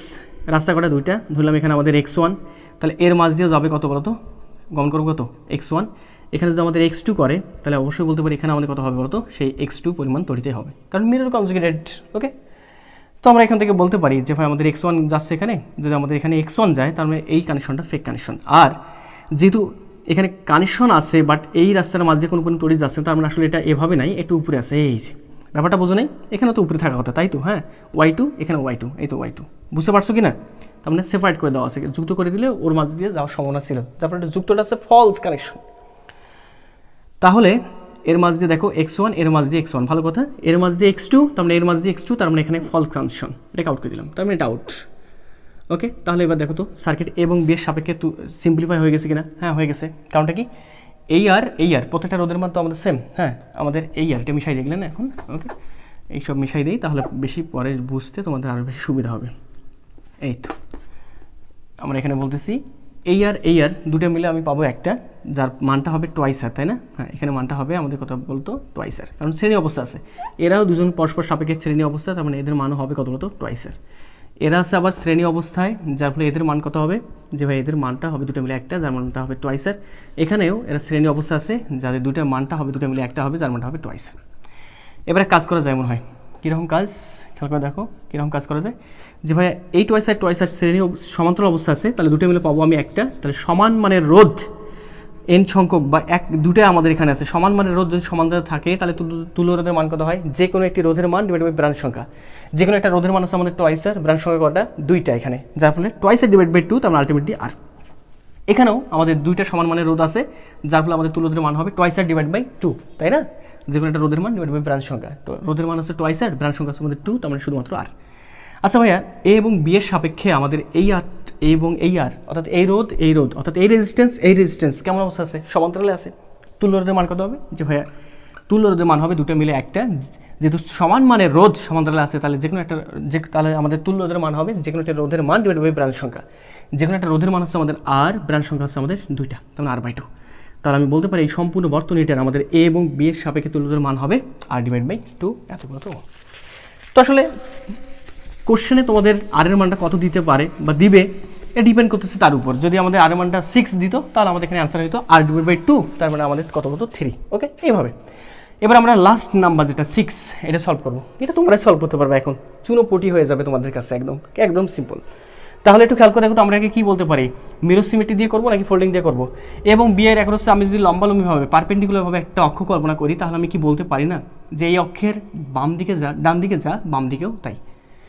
A: রাস্তা কটা দুইটা ধরলাম, এখানে আমাদের এক্স ওয়ান, তাহলে এর মাঝ দিয়ে যাবে কত বলতো, গমন করবো কত এক্স ওয়ান। এখানে যদি আমাদের এক্স টু করে, তাহলে অবশ্যই বলতে পারি এখানে আমাদের কত হবে বলতো, সেই এক্স টু পরিমাণ তড়িতে হবে, কারণ মিরর কনজুগেটেড। ওকে, তো আমরা এখান থেকে বলতে পারি যে ভাই আমাদের এক্স ওয়ান যাচ্ছে এখানে, যদি আমাদের এখানে এক্স ওয়ান যায়, তার মানে এই কানেকশনটা ফেক কানেকশন। আর যেহেতু এখানে কানেকশন আছে বাট এই রাস্তার মাঝে কোনো কোনো তড়িৎ যাচ্ছে, তার মানে আসলে এটা এভাবে নাই, একটু উপরে আছে, এই যে ব্যাপারটা বোঝো নাই, এখানে তো উপরে থাকা কথা, তাই তো? হ্যাঁ, ওয়াই টু, এখানে ওয়াই টু, এই তো ওয়াই টু, বুঝতে পারছো কি না? তার মানে সেপারেট করে দেওয়া আছে, যুক্ত করে দিলে ওর মাঝে দিয়ে যাওয়ার সম্ভাবনা ছিল, তারপরে যুক্তটা আছে ফলস কানেকশন। তাহলে এর মাঝ দিয়ে দেখো এক্স ওয়ান, এর মাঝ দিয়ে এক্স ওয়ান, ভালো কথা, এর মাঝ দিয়ে এক্স টু, তার মানে এর মাঝ দিয়ে এক্স টু, তার মানে এখানে ফলস কানেকশন, এটাকে আউট করে দিলাম, তার মানে এটা আউট। ওকে, তাহলে এবার দেখো তো সার্কিট এবং বি এর সাপেক্ষে সিম্পলিফাই হয়ে গেছে কিনা? হ্যাঁ, হয়ে গেছে। কারণটা কি, এই আর প্রত্যেকটা রোধের মান তো আমাদের সেম। হ্যাঁ, আমাদের এই আর এটা মিশাই দেখলেন না এখন। ওকে, এইসব মিশাই দিই, তাহলে বেশি পরে বুঝতে তোমাদের আরও বেশি সুবিধা হবে। এই তো আমরা এখানে বলতেছি এই আর দুটো মিলে আমি পাবো একটা, যার মানটা হবে টোয়াইস আর, তাই না? হ্যাঁ, এখানে মানটা হবে আমাদের কথা বলতো টোয়াইস আর, কারণ শ্রেণী অবস্থা আছে, এরাও দুজন পরস্পর সাপেক্ষে শ্রেণী অবস্থা, তার মানে এদের মানও হবে কত বলতো টোয়াইস আর। এরা আছে আবার শ্রেণী অবস্থায়, যার ফলে এদের মান কত হবে, যে ভাই এদের মানটা হবে দুটো মিলে একটা, যার মানটা হবে টোয়াইস আর। এখানেও এরা শ্রেণী অবস্থা আছে, যাদের দুটো মানটা হবে দুটো মিলে একটা হবে, যার মানটা হবে টোয়াইস আর। এবারে কাজ করা যায় মনে হয়, কীরকম কাজ খেয়াল করে দেখো, কীরকম কাজ করা যায়। যে ভাই এই টোয়াইস আর শ্রেণী সমান্তরাল অবস্থা আছে, তাহলে দুটো মিলে পাবো আমি একটা, তাহলে সমান মানের রোধ এন সংখ্যক বা দুটোই আমাদের এখানে আছে, সমান মানের রোধ যদি সমান্তরাল থাকে, তাহলে তুল্য রোধের মান কত হয়, যে কোনো একটি রোধের মান ডিভাইড বাই ব্রাঞ্চ সংখ্যা, যে কোনো একটা রোধের মান আছে আমাদের টোয়াইস আর, ব্রাঞ্চ সংখ্যা কটা দুইটা এখানে, যার ফলে twice R divide by two, তার মানে আলটিমেটলি আর। এখানেও আমাদের দুইটা সমান মানের রোধ আছে, যার ফলে আমাদের তুল্য রোধের মান হবে twice R divide by two, তাই না? যে কোনো একটা রোধের মান ডিভাইড বাই ব্রাঞ্চ সংখ্যা, তো রোধের মান আছে টোয়াইস আর, ব্রাঞ্চ সংখ্যা আছে আমাদের টু, তার মানে শুধুমাত্র আর। আচ্ছা ভাইয়া, এ এবং বি এর সাপেক্ষে আমাদের এই আর এবং এই আর, অর্থাৎ এই রোধ অর্থাৎ এই রেজিস্ট্যান্স কেমন অবস্থা আছে, সমান্তরালে আছে, তুল্য রোধের মান কত হবে, যে ভাইয়া তুল্য রোধের মান হবে দুটো মিলে একটা, যেহেতু সমান মানের রোধ সমান্তরালে আছে, তাহলে যে কোনো একটা তাহলে আমাদের তুল্য রোধের মান হবে যে কোনো একটা রোধের মান ডিভাইড বাই ব্রাঞ্চ সংখ্যা, যে কোনো একটা রোধের মান হচ্ছে আমাদের আর, ব্রাঞ্চ সংখ্যা হচ্ছে আমাদের দুইটা, তাহলে আর বাই টু। তাহলে আমি বলতে পারি এই সম্পূর্ণ বর্তনীটার আমাদের এ এবং বি এর সাপেক্ষে তুল্য রোধের মান হবে আর ডিভাইড বাই টু, এতগুলো। তো আসলে কোশ্চেনে তোমাদের আর এর মানটা কত দিতে পারে বা দিবে, এটা ডিপেন্ড করতেছে তার উপর। যদি আমাদের আর এর মানটা 6 দিত, তাহলে আমাদের এখানে অ্যান্সার হতো আর ডিভাইড বাই টু, তার মানে আমাদের কত হতো 3। ওকে, এইভাবে। এবার আমরা লাস্ট নাম্বার যেটা 6, এটা সলভ করবো। এটা তোমরাই সলভ করতে পারবে, এখন চুনোপুটি হয়ে যাবে তোমাদের কাছে, একদম সিম্পল। তাহলে একটু খেয়াল করে দেখো তো, আমরা কি বলতে পারি, মিরর সিমেট্রি দিয়ে করবো নাকি ফোল্ডিং দিয়ে করবো? এবং বি এর একরসে আমি যদি লম্বালম্বিভাবে পারপেন্ডিকুলারভাবে একটা অক্ষ কল্পনা করি, তাহলে আমি কি বলতে পারি না যে এই অক্ষের বাম দিকে যা ডান দিকে যা, বাম দিকেও তাই,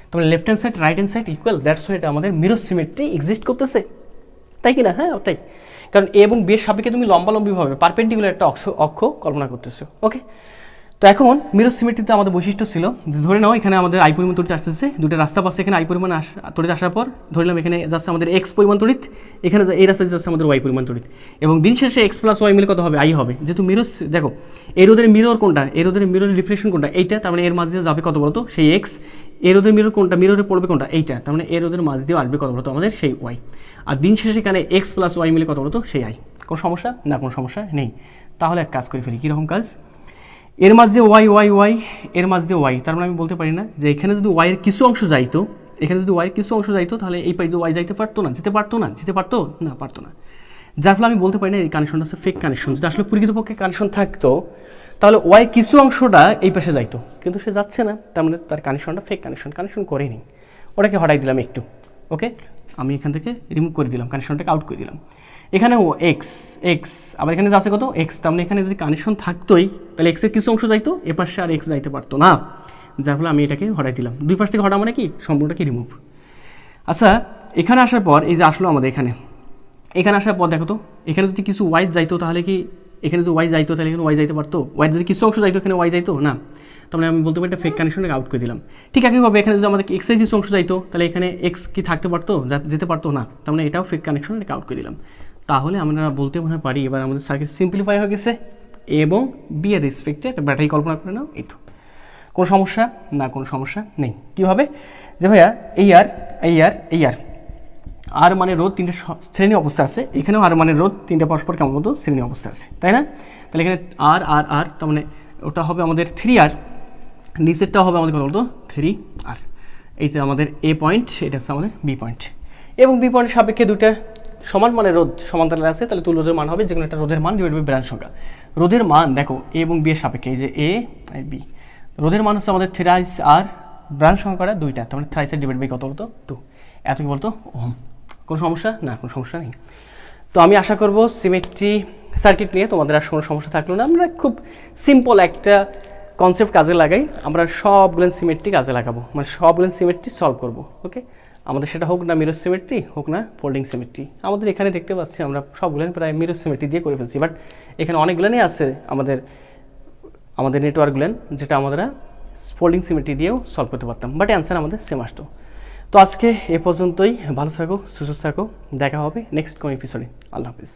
A: তাহলে left hand side right hand side equal, that's why এটা আমাদের মিরর সিমেট্রি এক্সিস্ট করতেছে, তাই কি না? হ্যাঁ, তাই, কারণ এ এবং বি এর সাপেক্ষে তুমি লম্বালম্বিভাবে পারপেন্ডিকুলার একটা অক্ষ কল্পনা করতেছো। ওকে, তো এখন মিরর সিমেট্রিতে আমাদের বৈশিষ্ট্য ছিল, ধরে নাও এখানে আমাদের আই পরিমাণ তড়িৎ আসতেছে, দুটো রাস্তা পাচ্ছে, এখানে আই পরিমাণ তড়িৎ আসার পর ধরলাম এখানে যাচ্ছে আমাদের এক্স পরিমাণ তড়িৎ, এখানে এই রাস্তায় যাচ্ছে আমাদের ওয়াই পরিমাণ তড়িৎ, এবং দিন শেষে এক্স প্লাস ওয়াই মিলে কত হবে, আই হবে। যেহেতু মিরর, দেখো এই রোধের মিরর কোনটা, এই রোধের মিরর রিফ্লেকশন কোনটা, এইটা, তার মানে এর মাঝ দিয়ে যাবে কত বলতো সেই এক্স, এর রোধের মিরর কোনটা, মিররে পড়বে কোনটা, এইটা, তার মানে এর রোধের মাঝ দিয়ে আসবে কত বলতো আমাদের সেই ওয়াই, আর দিন শেষে এখানে এক্স প্লাস ওয়াই মিলে কত বলতো সেই আই। কোনো সমস্যা না? কোনো সমস্যা নেই। তাহলে এক কাজ করে ফেলি, কীরকম কাজ, এর মাঝে ওয়াই, এর মাঝ দিয়ে ওয়াই, তার মানে আমি বলতে পারি না যে এখানে যদি ওয়াইয়ের কিছু অংশ যাইতো, এখানে যদি ওয়াইয়ের কিছু অংশ যাইতো, তাহলে এই পাশে ওয়াই যাইতে পারতো না, যেতে পারতো না, পারতো না, যার ফলে আমি বলতে পারি না এই কানেকশনটা হচ্ছে ফেক কানেকশন। যদি আসলে প্রকৃতপক্ষে কানেকশন থাকতো, তাহলে ওয়াই কিছু অংশটা এই পাশে যাইতো, কিন্তু সে যাচ্ছে না, তার মানে তার কানেকশনটা ফেক কানেকশন করেনি। ওটাকে হটাই দিলাম একটু। ওকে, আমি এখান থেকে রিমুভ করে দিলাম, কানেকশনটাকে আউট করে দিলাম। এখানেও এক্স এক্স, আবার এখানে আছে কত এক্স, তার মানে এখানে যদি কানেকশন থাকতোই তাহলে এক্সের কিছু অংশ যাইতো, এপাশে আর এক্স যাইতে পারতো না, যার ফলে আমি এটাকে হটাই দিলাম। দুই পাশ থেকে হটা মানে কি সম্পূর্ণটাকে রিমুভ। আচ্ছা, এখানে আসার পর এই যে আসলো আমাদের এখানে আসার পর দেখো তো, এখানে যদি কিছু ওয়াই যাইতো তাহলে কি এখানে যদি ওয়াই যাইতো তাহলে এখানে ওয়াই যাইতে পারতো, ওয়াই যদি কিছু অংশ যাইতো এখানে ওয়াই যাইতো না, তার মানে আমি বলতে পারি একটা ফেক কানেকশনটাকে আউট করে দিলাম। ঠিক একইভাবে এখানে যদি আমাদের এক্সের কিছু অংশ যাইতো তাহলে এখানে এক্স কি থাকতে পারতো, যেতে পারতো না, তার মানে এটাও ফেক কানেকশনটাকে আউট করে দিলাম। তাহলে আমরা বলতে মনে পারি এবার আমাদের সার্কিট সিম্পলিফাই হয়ে গেছে এবং বি এর রেসপেক্টে একটা ব্যাটারি কল্পনা করে নাও। এই তো কোনো সমস্যা না, কোনো সমস্যা নেই। কীভাবে যে ভাইয়া এই আর মানে রোধ তিনটে শ্রেণী অবস্থা আছে, এখানেও আর মানে রোধ তিনটে পরস্পর কেমন মতো শ্রেণী অবস্থা আছে, তাই না? তাহলে এখানে আর আর আর, তার মানে ওটা হবে আমাদের 3R, নিচেরটা হবে আমাদের কত বলতো 3R। এইটা আমাদের এ পয়েন্ট, এটা হচ্ছে আমাদের বি পয়েন্ট, এবং বি পয়েন্টের সাপেক্ষে দুইটা সমান মানে রোধ সমান্তরালে আছে, তাহলে তুল্য রোধের মান হবে যেকোনো একটা রোধের মান ডিভাইড বাই ব্রাঞ্চ সংখ্যা। রোধের মান দেখো এ এবং বি এর সাপেক্ষে, এই যে এ আর বি, রোধের মান হচ্ছে আমাদের 3R, ব্রাঞ্চ সংখ্যাটা দুইটা, তার মানে 3R ডিভাইড বাই কত বলতো 2, এত কি বলতো ওহম। কোনো সমস্যা না, কোনো সমস্যা নেই। তো আমি আশা করব সিমেট্রি সার্কিট নিয়ে তোমাদের আর কোনো সমস্যা থাকলো না। আমরা খুব সিম্পল একটা কনসেপ্ট কাজে লাগাই, আমরা সবগুলো সিমেট্রি কাজে লাগাবো, মানে সবগুলো সিমেট্রি সলভ করব। ওকে, আমাদের সেটা হোক না মিরর সিমেট্রি, হোক না ফোল্ডিং সিমেট্রি। আমাদের এখানে দেখতে পাচ্ছি আমরা সবগুলো প্রায় মিরর সিমেট্রি দিয়ে করে ফেলছি, বাট এখানে অনেকগুলোই আছে আমাদের নেটওয়ার্কগুলো যেটা আমরা ফোল্ডিং সিমেট্রি দিয়েও সলভ করতে পারতাম, বাট অ্যান্সার আমাদের সেম আসতো। তো আজকে এ পর্যন্তই, ভালো থাকো, সুস্থ থাকো, দেখা হবে নেক্সট কোন এপিসোডে। আল্লাহ হাফিজ।